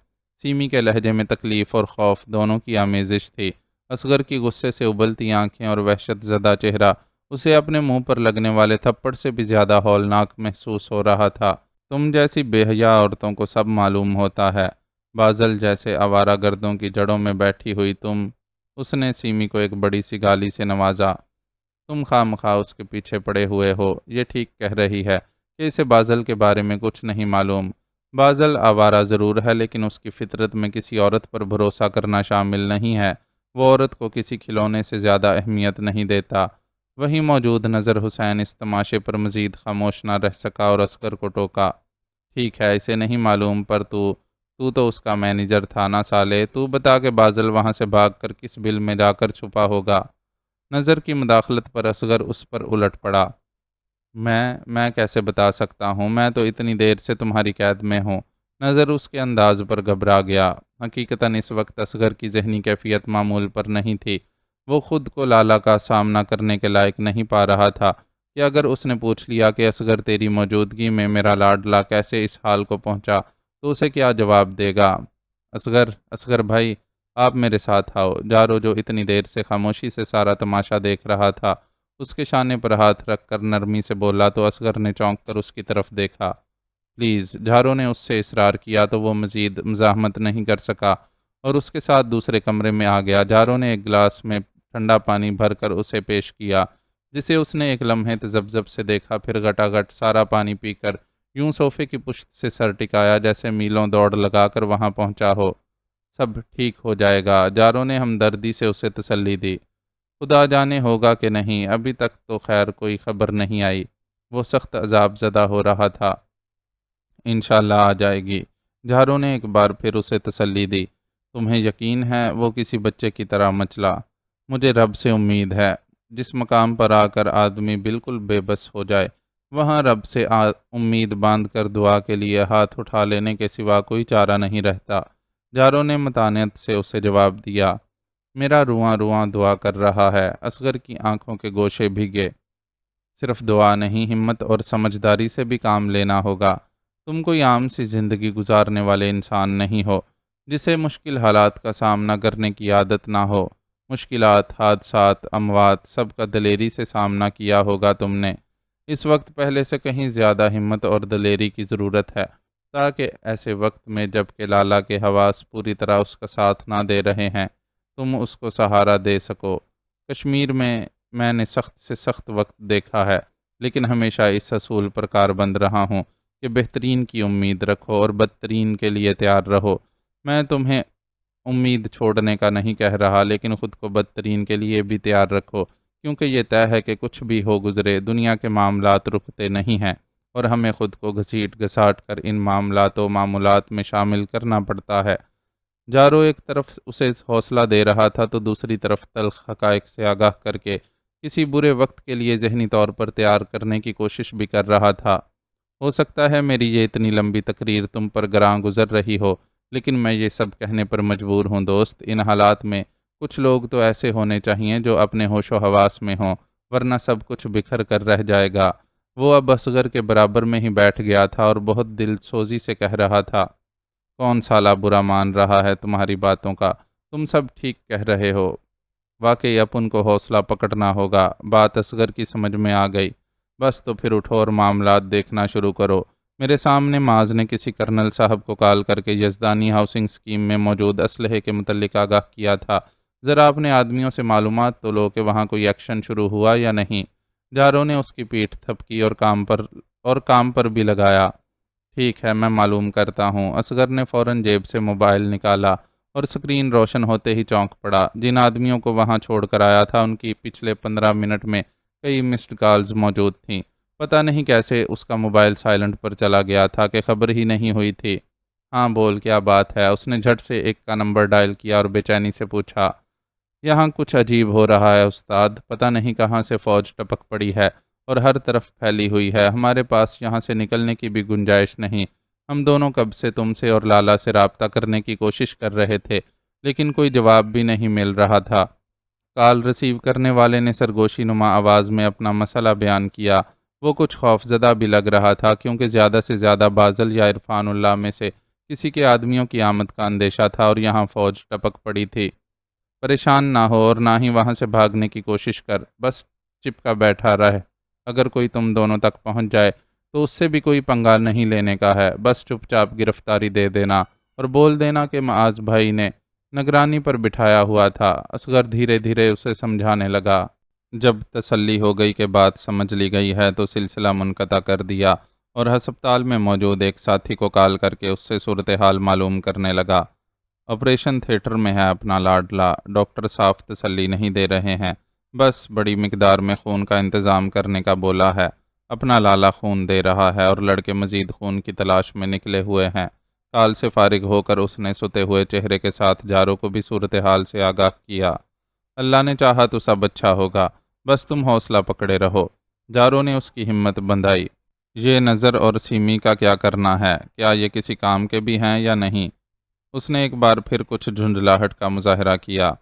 سیمی کے لہجے میں تکلیف اور خوف دونوں کی آمیزش تھی۔ اصغر کی غصے سے ابلتی آنکھیں اور وحشت زدہ چہرہ اسے اپنے منہ پر لگنے والے تھپڑ سے بھی زیادہ ہولناک محسوس ہو رہا تھا۔ تم جیسی بے حیا عورتوں کو سب معلوم ہوتا ہے، بازل جیسے آوارہ گردوں کی جڑوں میں بیٹھی ہوئی تم۔ اس نے سیمی کو ایک بڑی سی گالی سے نوازا۔ تم خواہ مخواہ اس کے پیچھے پڑے ہوئے ہو، یہ ٹھیک کہہ رہی ہے کہ اسے بازل کے بارے میں کچھ نہیں معلوم۔ بازل آوارہ ضرور ہے لیکن اس کی فطرت میں کسی عورت پر بھروسہ کرنا شامل نہیں ہے۔ وہ عورت کو کسی کھلونے سے زیادہ اہمیت نہیں دیتا۔ وہیں موجود نظر حسین اس تماشے پر مزید خاموش نہ رہ سکا اور اصغر کو ٹوکا۔ ٹھیک ہے، اسے نہیں معلوم، پر تو اس کا مینیجر تھا نا سالے، تو بتا کہ بازل وہاں سے بھاگ کر کس بل میں جا کر چھپا ہوگا۔ نظر کی مداخلت پر اصغر اس پر الٹ پڑا۔ میں کیسے بتا سکتا ہوں، میں تو اتنی دیر سے تمہاری قید میں ہوں۔ نظر اس کے انداز پر گھبرا گیا۔ حقیقتاً اس وقت اصغر کی ذہنی کیفیت معمول پر نہیں تھی۔ وہ خود کو لالا کا سامنا کرنے کے لائق نہیں پا رہا تھا کہ اگر اس نے پوچھ لیا کہ اصغر تیری موجودگی میں میرا لاڈلا کیسے اس حال کو پہنچا تو اسے کیا جواب دے گا۔ اصغر بھائی، آپ میرے ساتھ آؤ۔ جارو جو اتنی دیر سے خاموشی سے سارا تماشا دیکھ رہا تھا اس کے شانے پر ہاتھ رکھ کر نرمی سے بولا تو اصغر نے چونک کر اس کی طرف دیکھا۔ پلیز، جارو نے اس سے اصرار کیا تو وہ مزید مزاحمت نہیں کر سکا اور اس کے ساتھ دوسرے کمرے میں آ گیا۔ جارو نے ایک گلاس میں ٹھنڈا پانی بھر کر اسے پیش کیا جسے اس نے ایک لمحے تذبذب سے دیکھا، پھر گٹا گٹ سارا پانی پی کر یوں صوفے کی پشت سے سر ٹکایا جیسے میلوں دوڑ لگا کر وہاں پہنچا ہو۔ سب ٹھیک ہو جائے گا، جارو نے ہمدردی سے اسے تسلی دی۔ خدا جانے ہوگا کہ نہیں، ابھی تک تو خیر کوئی خبر نہیں آئی۔ وہ سخت عذاب زدہ ہو رہا تھا۔ انشاءاللہ آ جائے گی، جارو نے ایک بار پھر اسے تسلی دی۔ تمہیں یقین ہے؟ وہ کسی بچے کی طرح مچلا۔ مجھے رب سے امید ہے۔ جس مقام پر آ کر آدمی بالکل بے بس ہو جائے وہاں رب سے امید باندھ کر دعا کے لیے ہاتھ اٹھا لینے کے سوا کوئی چارہ نہیں رہتا۔ جارو نے متانت سے اسے جواب دیا۔ میرا رواں رواں دعا کر رہا ہے۔ اصغر کی آنکھوں کے گوشے بھیگے۔ صرف دعا نہیں، ہمت اور سمجھداری سے بھی کام لینا ہوگا۔ تم کوئی عام سی زندگی گزارنے والے انسان نہیں ہو جسے مشکل حالات کا سامنا کرنے کی عادت نہ ہو۔ مشکلات، حادثات، اموات سب کا دلیری سے سامنا کیا ہوگا تم نے۔ اس وقت پہلے سے کہیں زیادہ ہمت اور دلیری کی ضرورت ہے تاکہ ایسے وقت میں جب کہ لالا کے حواس پوری طرح اس کا ساتھ نہ دے رہے ہیں تم اس کو سہارا دے سکو۔ کشمیر میں نے سخت سے سخت وقت دیکھا ہے لیکن ہمیشہ اس اصول پر کاربند رہا ہوں کہ بہترین کی امید رکھو اور بدترین کے لیے تیار رہو۔ میں تمہیں امید چھوڑنے کا نہیں کہہ رہا لیکن خود کو بدترین کے لیے بھی تیار رکھو، کیونکہ یہ طے ہے کہ کچھ بھی ہو گزرے دنیا کے معاملات رکتے نہیں ہیں اور ہمیں خود کو گھسیٹ گھساٹ کر ان معاملات و معمولات میں شامل کرنا پڑتا ہے۔ جارو ایک طرف اسے حوصلہ دے رہا تھا تو دوسری طرف تلخ حقائق سے آگاہ کر کے کسی برے وقت کے لیے ذہنی طور پر تیار کرنے کی کوشش بھی کر رہا تھا۔ ہو سکتا ہے میری یہ اتنی لمبی تقریر تم پر گراں گزر رہی ہو لیکن میں یہ سب کہنے پر مجبور ہوں دوست، ان حالات میں کچھ لوگ تو ایسے ہونے چاہیے جو اپنے ہوش و حواس میں ہوں، ورنہ سب کچھ بکھر کر رہ جائے گا۔ وہ اب اصغر کے برابر میں ہی بیٹھ گیا تھا اور بہت دل سوزی سے کہہ رہا تھا۔ کون سالا برا مان رہا ہے تمہاری باتوں کا؟ تم سب ٹھیک کہہ رہے ہو۔ واقعی اپن کو حوصلہ پکڑنا ہوگا۔ بات اصغر کی سمجھ میں آ گئی۔ بس تو پھر اٹھو اور معاملات دیکھنا شروع کرو۔ میرے سامنے معاذ نے کسی کرنل صاحب کو کال کر کے یزدانی ہاؤسنگ اسکیم میں موجود اسلحے کے متعلق آگاہ کیا تھا۔ ذرا اپنے آدمیوں سے معلومات تو لو کہ وہاں کوئی ایکشن شروع ہوا یا نہیں۔ جارو نے اس کی پیٹھ تھپکی اور کام پر بھی لگایا۔ ٹھیک ہے، میں معلوم کرتا ہوں۔ اصغر نے فوراً جیب سے موبائل نکالا اور سکرین روشن ہوتے ہی چونک پڑا۔ جن آدمیوں کو وہاں چھوڑ کر آیا تھا ان کی پچھلے 15 منٹ میں کئی مسڈ کالز موجود تھیں۔ پتہ نہیں کیسے اس کا موبائل سائلنٹ پر چلا گیا تھا کہ خبر ہی نہیں ہوئی تھی۔ ہاں بول، کیا بات ہے؟ اس نے جھٹ سے ایک کا نمبر ڈائل کیا اور بے چینی سے پوچھا۔ یہاں کچھ عجیب ہو رہا ہے استاد، پتہ نہیں کہاں سے فوج ٹپک پڑی ہے اور ہر طرف پھیلی ہوئی ہے۔ ہمارے پاس یہاں سے نکلنے کی بھی گنجائش نہیں۔ ہم دونوں کب سے تم سے اور لالا سے رابطہ کرنے کی کوشش کر رہے تھے لیکن کوئی جواب بھی نہیں مل رہا تھا۔ کال ریسیو کرنے والے نے سرگوشی نما آواز میں اپنا مسئلہ بیان کیا۔ وہ کچھ خوفزدہ بھی لگ رہا تھا، کیونکہ زیادہ سے زیادہ بازل یا عرفان اللہ میں سے کسی کے آدمیوں کی آمد کا اندیشہ تھا، اور یہاں فوج ٹپک پڑی تھی۔ پریشان نہ ہو اور نہ ہی وہاں سے بھاگنے کی کوشش کر، بس چپکا بیٹھا رہ۔ اگر کوئی تم دونوں تک پہنچ جائے تو اس سے بھی کوئی پنگا نہیں لینے کا ہے، بس چپ چاپ گرفتاری دے دینا اور بول دینا کہ معاذ بھائی نے نگرانی پر بٹھایا ہوا تھا۔ اصغر دھیرے دھیرے اسے سمجھانے لگا۔ جب تسلی ہو گئی کہ بات سمجھ لی گئی ہے تو سلسلہ منقطع کر دیا اور ہسپتال میں موجود ایک ساتھی کو کال کر کے اس سے صورتحال معلوم کرنے لگا۔ آپریشن تھیٹر میں ہے اپنا لاڈلا، ڈاکٹر صاف تسلی نہیں دے رہے ہیں، بس بڑی مقدار میں خون کا انتظام کرنے کا بولا ہے۔ اپنا لالا خون دے رہا ہے اور لڑکے مزید خون کی تلاش میں نکلے ہوئے ہیں۔ کال سے فارغ ہو کر اس نے ستے ہوئے چہرے کے ساتھ جارو کو بھی صورتحال سے آگاہ کیا۔ اللہ نے چاہا تو سب اچھا ہوگا، بس تم حوصلہ پکڑے رہو۔ جارو نے اس کی ہمت بندھائی۔ یہ نظر اور سیمی کا کیا کرنا ہے؟ کیا یہ کسی کام کے بھی ہیں یا نہیں؟ اس نے ایک بار پھر کچھ جھنجھلاہٹ کا مظاہرہ کیا۔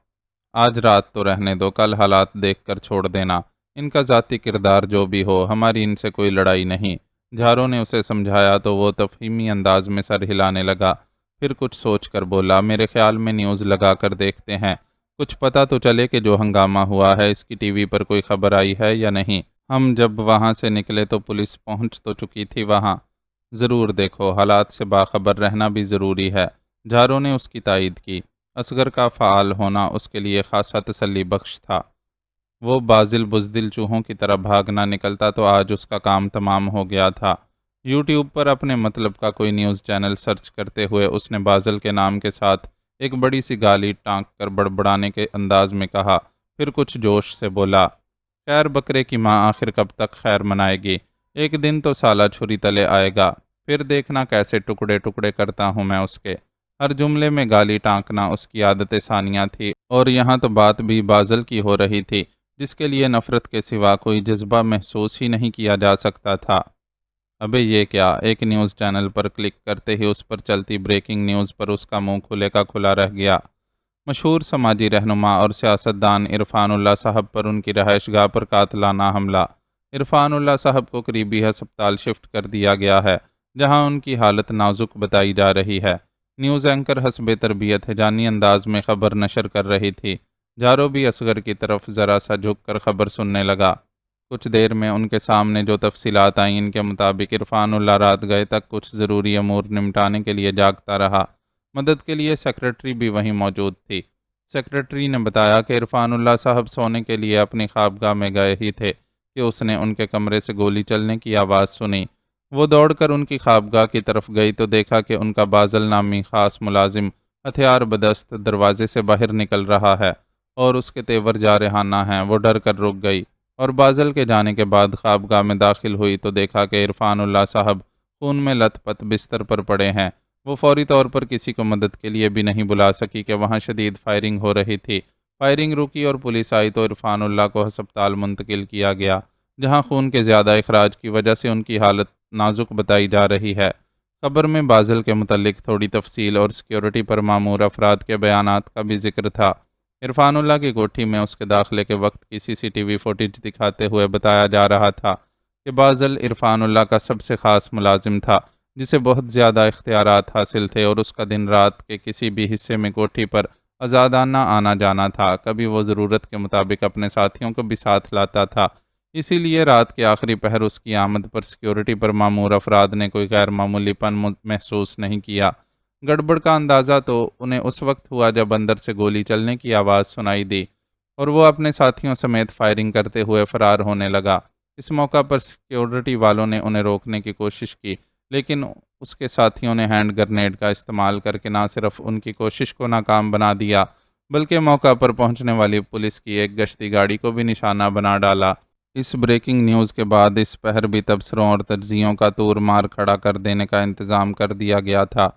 آج رات تو رہنے دو، کل حالات دیکھ کر چھوڑ دینا۔ ان کا ذاتی کردار جو بھی ہو، ہماری ان سے کوئی لڑائی نہیں۔ جارو نے اسے سمجھایا تو وہ تفہیمی انداز میں سر ہلانے لگا، پھر کچھ سوچ کر بولا، میرے خیال میں نیوز لگا کر دیکھتے ہیں، کچھ پتہ تو چلے کہ جو ہنگامہ ہوا ہے اس کی ٹی وی پر کوئی خبر آئی ہے یا نہیں۔ ہم جب وہاں سے نکلے تو پولیس پہنچ تو چکی تھی وہاں۔ ضرور دیکھو، حالات سے باخبر رہنا بھی ضروری ہے۔ جارو نے اس کی تائید کی۔ اصغر کا فعال ہونا اس کے لیے خاصا تسلی بخش تھا۔ وہ بازل بزدل چوہوں کی طرح بھاگنا نکلتا تو آج اس کا کام تمام ہو گیا تھا۔ یوٹیوب پر اپنے مطلب کا کوئی نیوز چینل سرچ کرتے ہوئے اس نے بازل کے نام کے ساتھ ایک بڑی سی گالی ٹانک کر بڑبڑانے کے انداز میں کہا، پھر کچھ جوش سے بولا، خیر بکرے کی ماں آخر کب تک خیر منائے گی؟ ایک دن تو سالہ چھری تلے آئے گا، پھر دیکھنا کیسے ٹکڑے ٹکڑے کرتا ہوں میں اس کے۔ ہر جملے میں گالی ٹانکنا اس کی عادت ثانیہ تھی، اور یہاں تو بات بھی بازل کی ہو رہی تھی، جس کے لیے نفرت کے سوا کوئی جذبہ محسوس ہی نہیں کیا جا سکتا تھا۔ ابے یہ کیا؟ ایک نیوز چینل پر کلک کرتے ہی اس پر چلتی بریکنگ نیوز پر اس کا منہ کھلے کا کھلا رہ گیا۔ مشہور سماجی رہنما اور سیاستدان عرفان اللہ صاحب پر ان کی رہائش گاہ پر قاتلانہ حملہ۔ عرفان اللہ صاحب کو قریبی ہسپتال شفٹ کر دیا گیا ہے، جہاں ان کی حالت نازک بتائی جا رہی ہے۔ نیوز اینکر حسب تربیت ہجانی انداز میں خبر نشر کر رہی تھی۔ جارو بھی اصغر کی طرف ذرا سا جھک کر خبر سننے لگا۔ کچھ دیر میں ان کے سامنے جو تفصیلات آئیں، ان کے مطابق عرفان اللہ رات گئے تک کچھ ضروری امور نمٹانے کے لیے جاگتا رہا۔ مدد کے لیے سیکرٹری بھی وہیں موجود تھی۔ سیکرٹری نے بتایا کہ عرفان اللہ صاحب سونے کے لیے اپنی خوابگاہ میں گئے ہی تھے کہ اس نے ان کے کمرے سے گولی چلنے کی آواز سنی۔ وہ دوڑ کر ان کی خوابگاہ کی طرف گئی تو دیکھا کہ ان کا بازل نامی خاص ملازم ہتھیار بدست دروازے سے باہر نکل رہا ہے، اور اس کے تیور جارحانہ ہیں۔ وہ ڈر کر رک گئی، اور بازل کے جانے کے بعد خوابگاہ میں داخل ہوئی تو دیکھا کہ عرفان اللہ صاحب خون میں لت پت بستر پر پڑے ہیں۔ وہ فوری طور پر کسی کو مدد کے لیے بھی نہیں بلا سکی کہ وہاں شدید فائرنگ ہو رہی تھی۔ فائرنگ رکی اور پولیس آئی تو عرفان اللہ کو ہسپتال منتقل کیا گیا، جہاں خون کے زیادہ اخراج کی وجہ سے ان کی حالت نازک بتائی جا رہی ہے۔ خبر میں بازل کے متعلق تھوڑی تفصیل اور سیکیورٹی پر مامور افراد کے بیانات کا بھی ذکر تھا۔ عرفان اللہ کی کوٹھی میں اس کے داخلے کے وقت کی سی سی ٹی وی فوٹیج دکھاتے ہوئے بتایا جا رہا تھا کہ بازل عرفان اللہ کا سب سے خاص ملازم تھا، جسے بہت زیادہ اختیارات حاصل تھے، اور اس کا دن رات کے کسی بھی حصے میں کوٹھی پر آزادانہ آنا جانا تھا۔ کبھی وہ ضرورت کے مطابق اپنے ساتھیوں کو بھی ساتھ لاتا تھا، اسی لیے رات کے آخری پہر اس کی آمد پر سیکیورٹی پر مامور افراد نے کوئی غیر معمولی پن محسوس نہیں کیا۔ گڑبڑ کا اندازہ تو انہیں اس وقت ہوا جب اندر سے گولی چلنے کی آواز سنائی دی، اور وہ اپنے ساتھیوں سمیت فائرنگ کرتے ہوئے فرار ہونے لگا۔ اس موقع پر سیکیورٹی والوں نے انہیں روکنے کی کوشش کی، لیکن اس کے ساتھیوں نے ہینڈ گرنیڈ کا استعمال کر کے نہ صرف ان کی کوشش کو ناکام بنا دیا، بلکہ موقع پر پہنچنے والی پولیس کی ایک گشتی گاڑی کو بھی نشانہ بنا ڈالا۔ اس بریکنگ نیوز کے بعد اس پہر بھی تبصروں اور تجزیوں کا طور مار کھڑا کر دینے کا انتظام کر دیا گیا تھا۔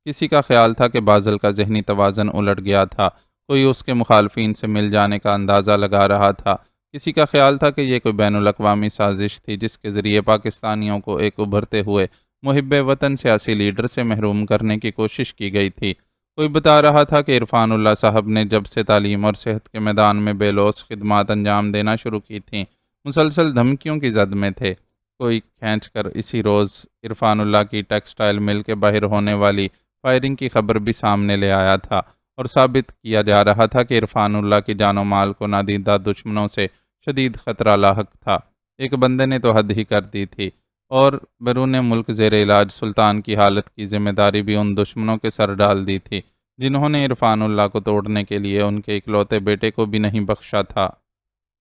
کسی کا خیال تھا کہ بازل کا ذہنی توازن الٹ گیا تھا، کوئی اس کے مخالفین سے مل جانے کا اندازہ لگا رہا تھا۔ کسی کا خیال تھا کہ یہ کوئی بین الاقوامی سازش تھی جس کے ذریعے پاکستانیوں کو ایک ابھرتے ہوئے محب وطن سیاسی لیڈر سے محروم کرنے کی کوشش کی گئی تھی۔ کوئی بتا رہا تھا کہ عرفان اللہ صاحب نے جب سے تعلیم اور صحت کے میدان میں بے لوث خدمات انجام دینا شروع کی تھیں، مسلسل دھمکیوں کی زد میں تھے۔ کوئی کھینچ کر اسی روز عرفان اللہ کی ٹیکسٹائل مل کے باہر ہونے والی فائرنگ کی خبر بھی سامنے لے آیا تھا، اور ثابت کیا جا رہا تھا کہ عرفان اللہ کی جان و مال کو نادیدہ دشمنوں سے شدید خطرہ لاحق تھا۔ ایک بندے نے تو حد ہی کر دی تھی، اور بیرون ملک زیر علاج سلطان کی حالت کی ذمہ داری بھی ان دشمنوں کے سر ڈال دی تھی جنہوں نے عرفان اللہ کو توڑنے کے لیے ان کے اکلوتے بیٹے کو بھی نہیں بخشا تھا۔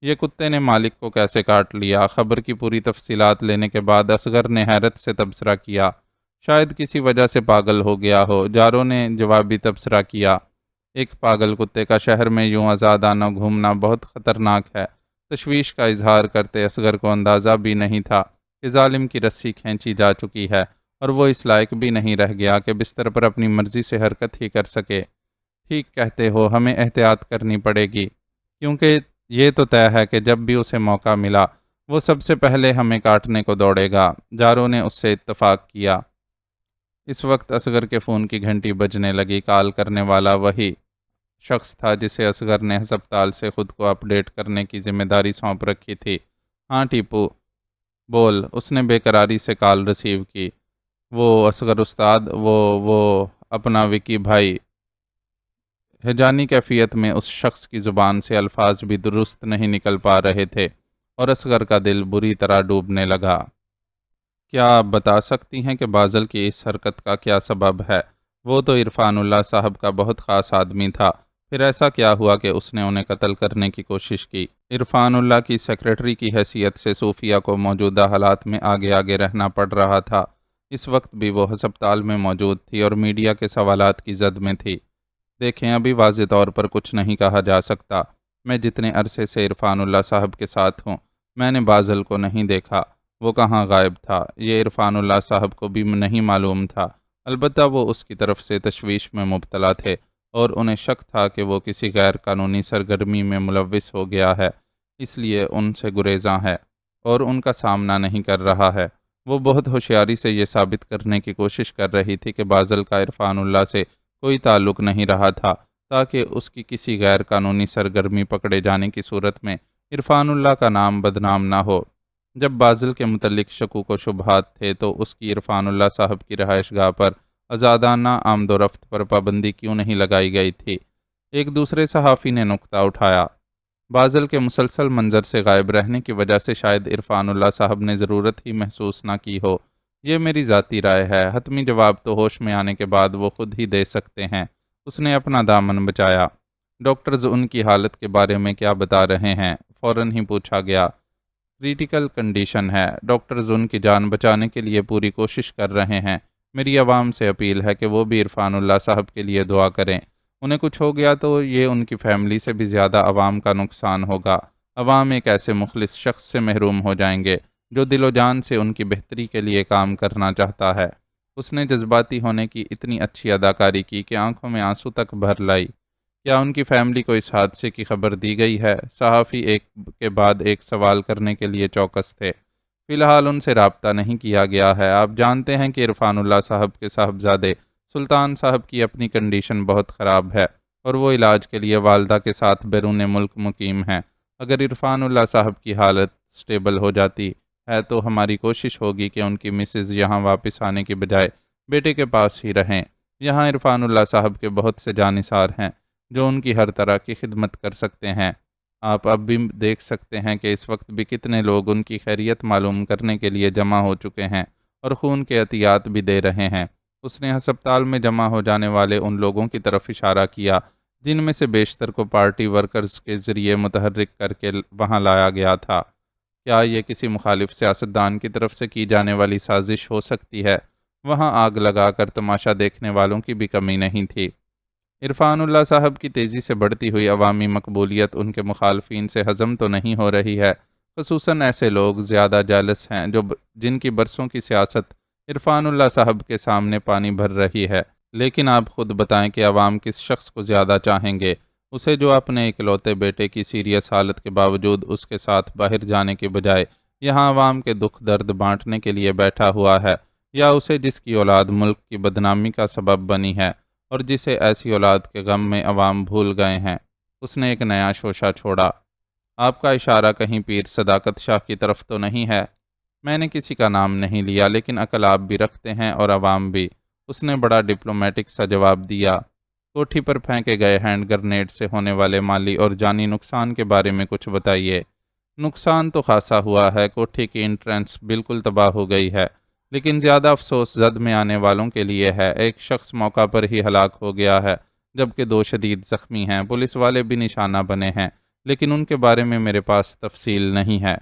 یہ کتے نے مالک کو کیسے کاٹ لیا؟ خبر کی پوری تفصیلات لینے کے بعد اصغر نے حیرت سے تبصرہ کیا، شاید کسی وجہ سے پاگل ہو گیا ہو۔ جارو نے جوابی تبصرہ کیا، ایک پاگل کتے کا شہر میں یوں آزادانہ گھومنا بہت خطرناک ہے۔ تشویش کا اظہار کرتے اصغر کو اندازہ بھی نہیں تھا کہ ظالم کی رسی کھینچی جا چکی ہے، اور وہ اس لائق بھی نہیں رہ گیا کہ بستر پر اپنی مرضی سے حرکت ہی کر سکے۔ ٹھیک کہتے ہو، ہمیں احتیاط کرنی پڑے گی، کیونکہ یہ تو طے ہے کہ جب بھی اسے موقع ملا وہ سب سے پہلے ہمیں کاٹنے کو دوڑے گا۔ جارو نے اس سے اتفاق کیا۔ اس وقت اصغر کے فون کی گھنٹی بجنے لگی۔ کال کرنے والا وہی شخص تھا جسے اصغر نے ہسپتال سے خود کو اپ ڈیٹ کرنے کی ذمہ داری سونپ رکھی تھی۔ ہاں ٹیپو بول، اس نے بے قراری سے کال ریسیو کی۔ وہ اصغر استاد، وہ اپنا وکی بھائی۔ ہیجانی کیفیت میں اس شخص کی زبان سے الفاظ بھی درست نہیں نکل پا رہے تھے، اور اصغر کا دل بری طرح ڈوبنے لگا۔ کیا آپ بتا سکتی ہیں کہ بازل کی اس حرکت کا کیا سبب ہے؟ وہ تو عرفان اللہ صاحب کا بہت خاص آدمی تھا، پھر ایسا کیا ہوا کہ اس نے انہیں قتل کرنے کی کوشش کی؟ عرفان اللہ کی سیکریٹری کی حیثیت سے صوفیہ کو موجودہ حالات میں آگے آگے رہنا پڑ رہا تھا۔ اس وقت بھی وہ ہسپتال میں موجود تھی اور میڈیا کے سوالات کی زد میں تھی۔ دیکھیں، ابھی واضح طور پر کچھ نہیں کہا جا سکتا۔ میں جتنے عرصے سے عرفان اللہ صاحب کے ساتھ ہوں، میں نے بازل کو نہیں دیکھا۔ وہ کہاں غائب تھا، یہ عرفان اللہ صاحب کو بھی نہیں معلوم تھا۔ البتہ وہ اس کی طرف سے تشویش میں مبتلا تھے، اور انہیں شک تھا کہ وہ کسی غیر قانونی سرگرمی میں ملوث ہو گیا ہے، اس لیے ان سے گریزاں ہے اور ان کا سامنا نہیں کر رہا ہے۔ وہ بہت ہوشیاری سے یہ ثابت کرنے کی کوشش کر رہی تھی کہ بازل کا عرفان اللہ سے کوئی تعلق نہیں رہا تھا، تاکہ اس کی کسی غیر قانونی سرگرمی پکڑے جانے کی صورت میں عرفان اللہ کا نام بدنام نہ ہو۔ جب بازل کے متعلق شکوک و شبہات تھے تو اس کی عرفان اللہ صاحب کی رہائش گاہ پر آزادانہ آمد و رفت پر پابندی کیوں نہیں لگائی گئی تھی؟ ایک دوسرے صحافی نے نکتہ اٹھایا۔ بازل کے مسلسل منظر سے غائب رہنے کی وجہ سے شاید عرفان اللہ صاحب نے ضرورت ہی محسوس نہ کی ہو۔ یہ میری ذاتی رائے ہے، حتمی جواب تو ہوش میں آنے کے بعد وہ خود ہی دے سکتے ہیں۔ اس نے اپنا دامن بچایا۔ ڈاکٹرز ان کی حالت کے بارے میں کیا بتا رہے ہیں؟ فوراً ہی پوچھا گیا۔ کریٹیکل کنڈیشن ہے، ڈاکٹرز ان کی جان بچانے کے لیے پوری کوشش کر رہے ہیں۔ میری عوام سے اپیل ہے کہ وہ بھی عرفان اللہ صاحب کے لیے دعا کریں۔ انہیں کچھ ہو گیا تو یہ ان کی فیملی سے بھی زیادہ عوام کا نقصان ہوگا۔ عوام ایک ایسے مخلص شخص سے محروم ہو جائیں گے جو دل و جان سے ان کی بہتری کے لیے کام کرنا چاہتا ہے۔ اس نے جذباتی ہونے کی اتنی اچھی اداکاری کی کہ آنکھوں میں آنسو تک بھر لائی۔ کیا ان کی فیملی کو اس حادثے کی خبر دی گئی ہے؟ صحافی ایک کے بعد ایک سوال کرنے کے لیے چوکس تھے۔ فی الحال ان سے رابطہ نہیں کیا گیا ہے۔ آپ جانتے ہیں کہ عرفان اللہ صاحب کے صاحبزادے سلطان صاحب کی اپنی کنڈیشن بہت خراب ہے، اور وہ علاج کے لیے والدہ کے ساتھ بیرون ملک مقیم ہیں۔ اگر عرفان اللہ صاحب کی حالت سٹیبل ہو جاتی ہے تو ہماری کوشش ہوگی کہ ان کی مسز یہاں واپس آنے کی بجائے بیٹے کے پاس ہی رہیں۔ یہاں عرفان اللہ صاحب کے بہت سے جانثار ہیں جو ان کی ہر طرح کی خدمت کر سکتے ہیں۔ آپ اب بھی دیکھ سکتے ہیں کہ اس وقت بھی کتنے لوگ ان کی خیریت معلوم کرنے کے لیے جمع ہو چکے ہیں اور خون کے عطیات بھی دے رہے ہیں۔ اس نے ہسپتال میں جمع ہو جانے والے ان لوگوں کی طرف اشارہ کیا جن میں سے بیشتر کو پارٹی ورکرز کے ذریعے متحرک کر کے وہاں لایا گیا تھا۔ کیا یہ کسی مخالف سیاستدان کی طرف سے کی جانے والی سازش ہو سکتی ہے؟ وہاں آگ لگا کر تماشا دیکھنے والوں کی بھی کمی نہیں تھی۔ عرفان اللہ صاحب کی تیزی سے بڑھتی ہوئی عوامی مقبولیت ان کے مخالفین سے ہضم تو نہیں ہو رہی ہے، خصوصاً ایسے لوگ زیادہ جالس ہیں جن کی برسوں کی سیاست عرفان اللہ صاحب کے سامنے پانی بھر رہی ہے۔ لیکن آپ خود بتائیں کہ عوام کس شخص کو زیادہ چاہیں گے؟ اسے جو اپنے اکلوتے بیٹے کی سیریس حالت کے باوجود اس کے ساتھ باہر جانے کے بجائے یہاں عوام کے دکھ درد بانٹنے کے لیے بیٹھا ہوا ہے، یا اسے جس کی اولاد ملک کی بدنامی کا سبب بنی ہے اور جسے ایسی اولاد کے غم میں عوام بھول گئے ہیں، اس نے ایک نیا شوشہ چھوڑا۔ آپ کا اشارہ کہیں پیر صداقت شاہ کی طرف تو نہیں ہے؟ میں نے کسی کا نام نہیں لیا، لیکن عقل آپ بھی رکھتے ہیں اور عوام بھی، اس نے بڑا ڈپلومیٹک سا جواب دیا۔ کوٹھی پر پھینکے گئے ہینڈ گرنیڈ سے ہونے والے مالی اور جانی نقصان کے بارے میں کچھ بتائیے۔ نقصان تو خاصا ہوا ہے، کوٹھی کی انٹرنس بالکل تباہ ہو گئی ہے، لیکن زیادہ افسوس زد میں آنے والوں کے لیے ہے۔ ایک شخص موقع پر ہی ہلاک ہو گیا ہے، جبکہ 2 شدید زخمی ہیں۔ پولیس والے بھی نشانہ بنے ہیں، لیکن ان کے بارے میں میرے پاس تفصیل نہیں ہے۔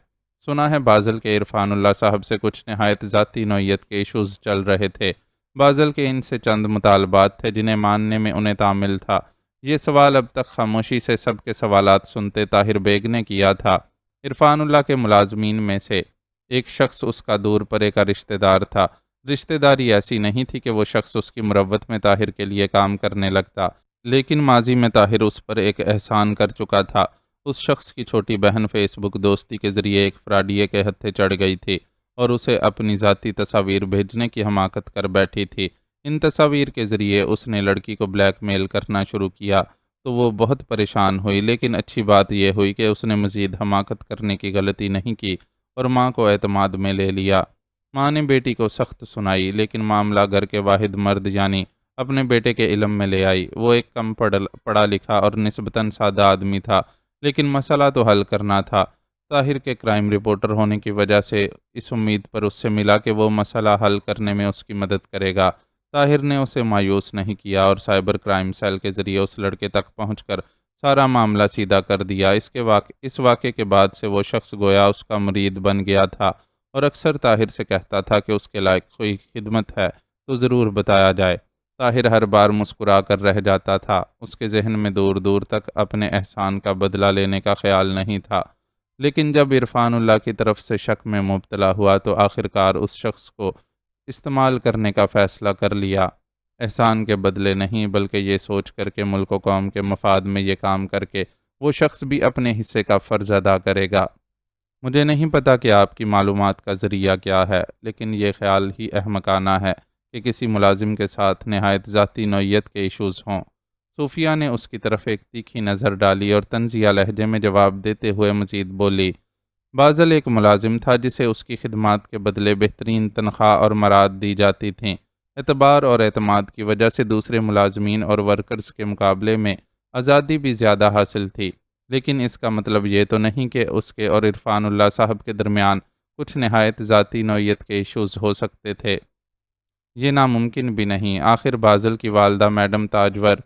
سنا ہے بازل کے عرفان اللہ صاحب سے کچھ نہایت ذاتی نوعیت کے ایشوز چل رہے تھے۔ بازل کے ان سے چند مطالبات تھے جنہیں ماننے میں انہیں تعمل تھا۔ یہ سوال اب تک خاموشی سے سب کے سوالات سنتے طاہر بیگ نے کیا تھا۔ عرفان اللہ کے ملازمین میں سے ایک شخص اس کا دور پرے کا رشتہ دار تھا۔ رشتہ داری ایسی نہیں تھی کہ وہ شخص اس کی مروت میں طاہر کے لیے کام کرنے لگتا، لیکن ماضی میں طاہر اس پر ایک احسان کر چکا تھا۔ اس شخص کی چھوٹی بہن فیس بک دوستی کے ذریعے ایک فراڈیے کے ہتھے چڑھ گئی تھی اور اسے اپنی ذاتی تصاویر بھیجنے کی حماقت کر بیٹھی تھی۔ ان تصاویر کے ذریعے اس نے لڑکی کو بلیک میل کرنا شروع کیا تو وہ بہت پریشان ہوئی، لیکن اچھی بات یہ ہوئی کہ اس نے مزید حماقت کرنے کی غلطی نہیں کی اور ماں کو اعتماد میں لے لیا۔ ماں نے بیٹی کو سخت سنائی، لیکن معاملہ گھر کے واحد مرد یعنی اپنے بیٹے کے علم میں لے آئی۔ وہ ایک کم پڑھا لکھا اور نسبتاً سادہ آدمی تھا، لیکن مسئلہ تو حل کرنا تھا۔ طاہر کے کرائم رپورٹر ہونے کی وجہ سے اس امید پر اس سے ملا کہ وہ مسئلہ حل کرنے میں اس کی مدد کرے گا۔ طاہر نے اسے مایوس نہیں کیا اور سائبر کرائم سیل کے ذریعے اس لڑکے تک پہنچ کر سارا معاملہ سیدھا کر دیا۔ اس واقعے کے بعد سے وہ شخص گویا اس کا مرید بن گیا تھا اور اکثر طاہر سے کہتا تھا کہ اس کے لائق کوئی خدمت ہے تو ضرور بتایا جائے۔ طاہر ہر بار مسکرا کر رہ جاتا تھا، اس کے ذہن میں دور دور تک اپنے احسان کا بدلہ لینے کا خیال نہیں تھا۔ لیکن جب عرفان اللہ کی طرف سے شک میں مبتلا ہوا تو آخرکار اس شخص کو استعمال کرنے کا فیصلہ کر لیا۔ احسان کے بدلے نہیں، بلکہ یہ سوچ کر کے ملک و قوم کے مفاد میں یہ کام کر کے وہ شخص بھی اپنے حصے کا فرض ادا کرے گا۔ مجھے نہیں پتا کہ آپ کی معلومات کا ذریعہ کیا ہے، لیکن یہ خیال ہی احمقانہ ہے کہ کسی ملازم کے ساتھ نہایت ذاتی نوعیت کے ایشوز ہوں۔ صوفیہ نے اس کی طرف ایک تیکھی نظر ڈالی اور طنزیہ لہجے میں جواب دیتے ہوئے مزید بولی، بازل ایک ملازم تھا جسے اس کی خدمات کے بدلے بہترین تنخواہ اور مراد دی جاتی تھیں۔ اعتبار اور اعتماد کی وجہ سے دوسرے ملازمین اور ورکرز کے مقابلے میں آزادی بھی زیادہ حاصل تھی، لیکن اس کا مطلب یہ تو نہیں کہ اس کے اور عرفان اللہ صاحب کے درمیان کچھ نہایت ذاتی نوعیت کے ایشوز ہو سکتے تھے۔ یہ ناممکن بھی نہیں۔ آخر بازل کی والدہ میڈم تاجور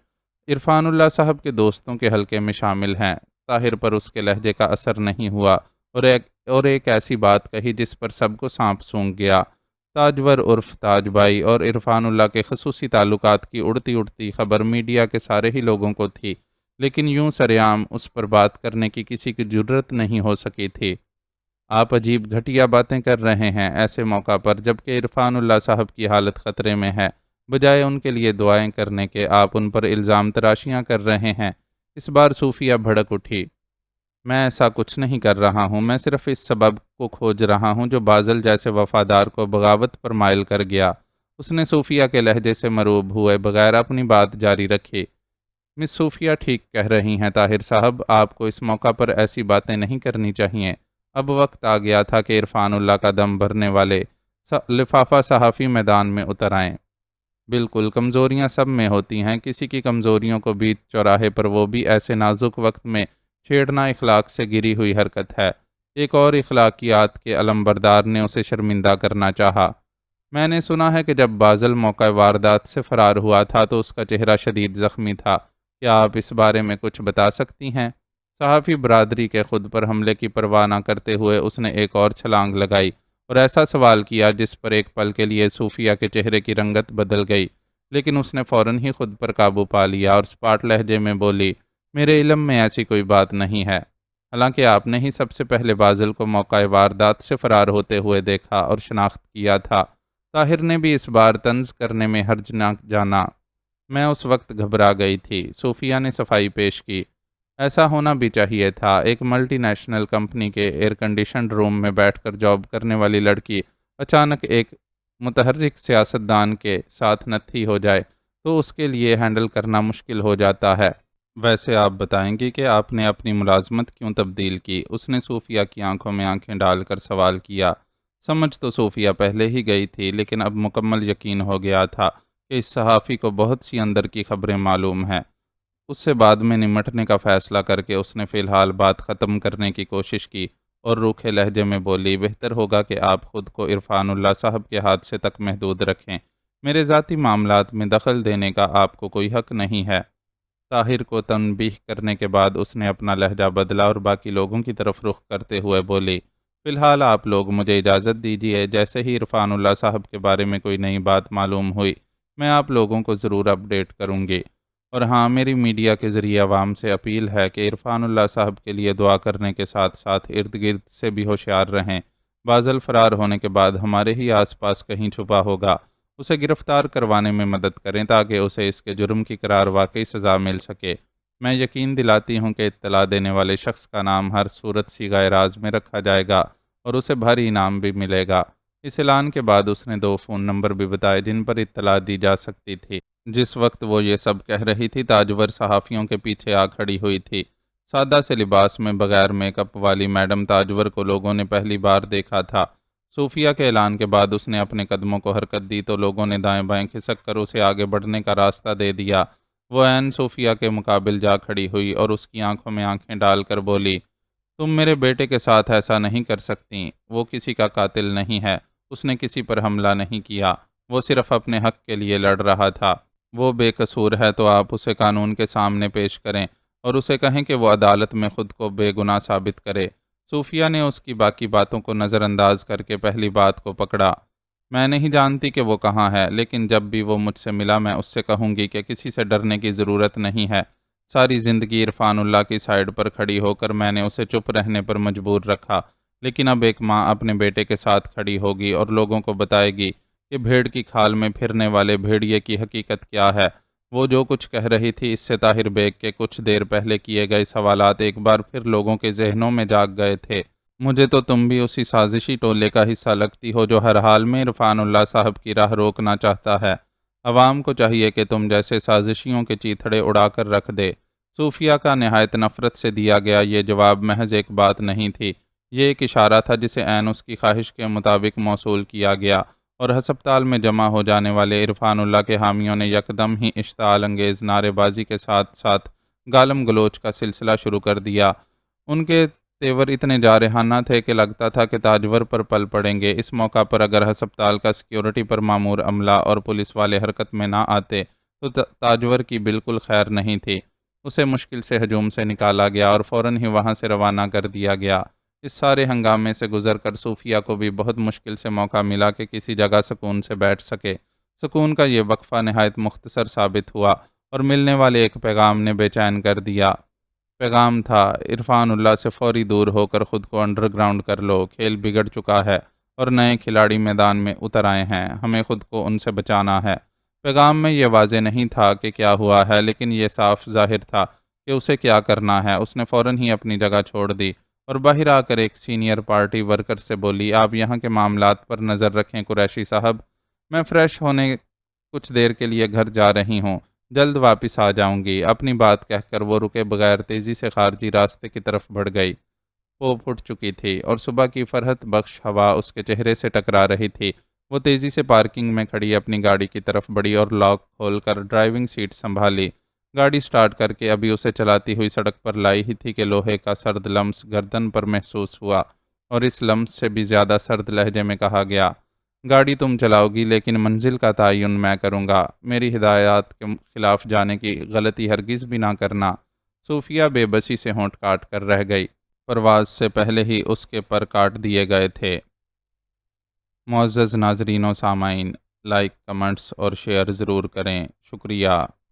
عرفان اللہ صاحب کے دوستوں کے حلقے میں شامل ہیں۔ طاہر پر اس کے لہجے کا اثر نہیں ہوا اور ایک ایسی بات کہی جس پر سب کو سانپ سونگھ گیا۔ تاجور عرف تاج بھائی اور عرفان اللہ کے خصوصی تعلقات کی اڑتی خبر میڈیا کے سارے ہی لوگوں کو تھی، لیکن یوں سرعام اس پر بات کرنے کی کسی کی جرت نہیں ہو سکی تھی۔ آپ عجیب گھٹیا باتیں کر رہے ہیں ایسے موقع پر جبکہ عرفان اللہ صاحب کی حالت خطرے میں ہے۔ بجائے ان کے لیے دعائیں کرنے کے آپ ان پر الزام تراشیاں کر رہے ہیں۔ اس بار صوفیہ بھڑک اٹھی۔ میں ایسا کچھ نہیں کر رہا ہوں، میں صرف اس سبب کو کھوج رہا ہوں جو بازل جیسے وفادار کو بغاوت پر مائل کر گیا۔ اس نے صوفیہ کے لہجے سے مروب ہوئے بغیر اپنی بات جاری رکھی۔ مس صوفیہ ٹھیک کہہ رہی ہیں طاہر صاحب، آپ کو اس موقع پر ایسی باتیں نہیں کرنی چاہیے۔ اب وقت آ گیا تھا کہ عرفان اللہ کا دم بھرنے والے لفافہ صحافی میدان میں اتر آئیں۔ بالکل، کمزوریاں سب میں ہوتی ہیں، کسی کی کمزوریوں کو بیچ چوراہے پر وہ بھی ایسے نازک وقت میں چھیڑنا اخلاق سے گری ہوئی حرکت ہے۔ ایک اور اخلاقیات کے علمبردار نے اسے شرمندہ کرنا چاہا۔ میں نے سنا ہے کہ جب بازل موقع واردات سے فرار ہوا تھا تو اس کا چہرہ شدید زخمی تھا۔ کیا آپ اس بارے میں کچھ بتا سکتی ہیں؟ صحافی برادری کے خود پر حملے کی پرواہ نہ کرتے ہوئے اس نے ایک اور چھلانگ لگائی اور ایسا سوال کیا جس پر ایک پل کے لیے صوفیہ کے چہرے کی رنگت بدل گئی، لیکن اس نے فوراً ہی خود پر قابو پا لیا اور سپاٹ لہجے میں بولی، میرے علم میں ایسی کوئی بات نہیں ہے۔ حالانکہ آپ نے ہی سب سے پہلے بازل کو موقع واردات سے فرار ہوتے ہوئے دیکھا اور شناخت کیا تھا۔ طاہر نے بھی اس بار طنز کرنے میں حرج نہ جانا۔ میں اس وقت گھبرا گئی تھی، صوفیہ نے صفائی پیش کی۔ ایسا ہونا بھی چاہیے تھا، ایک ملٹی نیشنل کمپنی کے ایئر کنڈیشنڈ روم میں بیٹھ کر جاب کرنے والی لڑکی اچانک ایک متحرک سیاستدان کے ساتھ نتھی ہو جائے تو اس کے لیے ہینڈل کرنا مشکل ہو جاتا ہے۔ ویسے آپ بتائیں گی کہ آپ نے اپنی ملازمت کیوں تبدیل کی؟ اس نے صوفیہ کی آنکھوں میں آنکھیں ڈال کر سوال کیا۔ سمجھ تو صوفیہ پہلے ہی گئی تھی، لیکن اب مکمل یقین ہو گیا تھا کہ اس صحافی کو بہت سی اندر کی خبریں معلوم ہیں۔ اس سے بعد میں نمٹنے کا فیصلہ کر کے اس نے فی الحال بات ختم کرنے کی کوشش کی اور روکھے لہجے میں بولی، بہتر ہوگا کہ آپ خود کو عرفان اللہ صاحب کے حادثے تک محدود رکھیں۔ میرے ذاتی معاملات میں دخل دینے کا آپ کو کوئی حق نہیں ہے۔ طاہر کو تنبیہ کرنے کے بعد اس نے اپنا لہجہ بدلا اور باقی لوگوں کی طرف رخ کرتے ہوئے بولی، فی الحال آپ لوگ مجھے اجازت دیجیے، جیسے ہی عرفان اللہ صاحب کے بارے میں کوئی نئی بات معلوم ہوئی میں آپ لوگوں کو ضرور اپڈیٹ کروں گی۔ اور ہاں، میری میڈیا کے ذریعے عوام سے اپیل ہے کہ عرفان اللہ صاحب کے لیے دعا کرنے کے ساتھ ساتھ ارد گرد سے بھی ہوشیار رہیں۔ بازل فرار ہونے کے بعد ہمارے ہی آس پاس کہیں چھپا ہوگا، اسے گرفتار کروانے میں مدد کریں تاکہ اسے اس کے جرم کی قرار واقعی سزا مل سکے۔ میں یقین دلاتی ہوں کہ اطلاع دینے والے شخص کا نام ہر صورت صیغہ راز میں رکھا جائے گا اور اسے بھاری انعام بھی ملے گا۔ اس اعلان کے بعد اس نے 2 فون نمبر بھی بتائے جن پر اطلاع دی جا سکتی تھی۔ جس وقت وہ یہ سب کہہ رہی تھی، تاجور صحافیوں کے پیچھے آ کھڑی ہوئی تھی۔ سادہ سے لباس میں بغیر میک اپ والی میڈم تاجور کو لوگوں نے پہلی بار دیکھا تھا۔ صوفیہ کے اعلان کے بعد اس نے اپنے قدموں کو حرکت دی تو لوگوں نے دائیں بائیں کھسک کر اسے آگے بڑھنے کا راستہ دے دیا۔ وہ عین صوفیہ کے مقابل جا کھڑی ہوئی اور اس کی آنکھوں میں آنکھیں ڈال کر بولی، تم میرے بیٹے کے ساتھ ایسا نہیں کر سکتی۔ وہ کسی کا قاتل نہیں ہے، اس نے کسی پر حملہ نہیں کیا، وہ صرف اپنے حق کے لیے لڑ رہا تھا۔ وہ بے قصور ہے تو آپ اسے قانون کے سامنے پیش کریں اور اسے کہیں کہ وہ عدالت میں خود کو بے گناہ ثابت کرے۔ صوفیہ نے اس کی باقی باتوں کو نظر انداز کر کے پہلی بات کو پکڑا، میں نہیں جانتی کہ وہ کہاں ہے، لیکن جب بھی وہ مجھ سے ملا میں اس سے کہوں گی کہ کسی سے ڈرنے کی ضرورت نہیں ہے۔ ساری زندگی عرفان اللہ کی سائیڈ پر کھڑی ہو کر میں نے اسے چپ رہنے پر مجبور رکھا، لیکن اب ایک ماں اپنے بیٹے کے ساتھ کھڑی ہوگی اور لوگوں کو بتائے گی کہ بھیڑ کی کھال میں پھرنے والے بھیڑیے کی حقیقت کیا ہے۔ وہ جو کچھ کہہ رہی تھی، اس سے طاہر بیگ کے کچھ دیر پہلے کیے گئے سوالات ایک بار پھر لوگوں کے ذہنوں میں جاگ گئے تھے۔ مجھے تو تم بھی اسی سازشی ٹولے کا حصہ لگتی ہو جو ہر حال میں عرفان اللہ صاحب کی راہ روکنا چاہتا ہے۔ عوام کو چاہیے کہ تم جیسے سازشیوں کے چیتھڑے اڑا کر رکھ دے۔ صوفیہ کا نہایت نفرت سے دیا گیا یہ جواب محض ایک بات نہیں تھی، یہ ایک اشارہ تھا جسے عین اس کی خواہش کے مطابق موصول کیا گیا، اور ہسپتال میں جمع ہو جانے والے عرفان اللہ کے حامیوں نے یکدم ہی اشتعال انگیز نعرے بازی کے ساتھ ساتھ گالم گلوچ کا سلسلہ شروع کر دیا۔ ان کے تیور اتنے جارحانہ تھے کہ لگتا تھا کہ تاجور پر پل پڑیں گے۔ اس موقع پر اگر ہسپتال کا سیکیورٹی پر مامور عملہ اور پولیس والے حرکت میں نہ آتے تو تاجور کی بالکل خیر نہیں تھی۔ اسے مشکل سے ہجوم سے نکالا گیا اور فوراً ہی وہاں سے روانہ کر دیا گیا۔ اس سارے ہنگامے سے گزر کر صوفیہ کو بھی بہت مشکل سے موقع ملا کہ کسی جگہ سکون سے بیٹھ سکے۔ سکون کا یہ وقفہ نہایت مختصر ثابت ہوا اور ملنے والے ایک پیغام نے بے چین کر دیا۔ پیغام تھا، عرفان اللہ سے فوری دور ہو کر خود کو انڈر گراؤنڈ کر لو، کھیل بگڑ چکا ہے اور نئے کھلاڑی میدان میں اتر آئے ہیں، ہمیں خود کو ان سے بچانا ہے۔ پیغام میں یہ واضح نہیں تھا کہ کیا ہوا ہے، لیکن یہ صاف ظاہر تھا کہ اسے کیا کرنا ہے۔ اس نے فوراً ہی اپنی جگہ چھوڑ دی اور باہر آ کر ایک سینئر پارٹی ورکر سے بولی، آپ یہاں کے معاملات پر نظر رکھیں قریشی صاحب، میں فریش ہونے کچھ دیر کے لیے گھر جا رہی ہوں، جلد واپس آ جاؤں گی۔ اپنی بات کہہ کر وہ رکے بغیر تیزی سے خارجی راستے کی طرف بڑھ گئی۔ وہ پھٹ چکی تھی اور صبح کی فرحت بخش ہوا اس کے چہرے سے ٹکرا رہی تھی۔ وہ تیزی سے پارکنگ میں کھڑی اپنی گاڑی کی طرف بڑھی اور لاک کھول کر ڈرائیونگ سیٹ سنبھالی۔ گاڑی سٹارٹ کر کے ابھی اسے چلاتی ہوئی سڑک پر لائی ہی تھی کہ لوہے کا سرد لمس گردن پر محسوس ہوا اور اس لمس سے بھی زیادہ سرد لہجے میں کہا گیا، گاڑی تم چلاؤ گی لیکن منزل کا تعین میں کروں گا، میری ہدایات کے خلاف جانے کی غلطی ہرگز بھی نہ کرنا۔ صوفیہ بے بسی سے ہونٹ کاٹ کر رہ گئی، پرواز سے پہلے ہی اس کے پر کاٹ دیے گئے تھے۔ معزز ناظرین و سامعین، لائک، کمنٹس اور شیئر ضرور کریں، شکریہ۔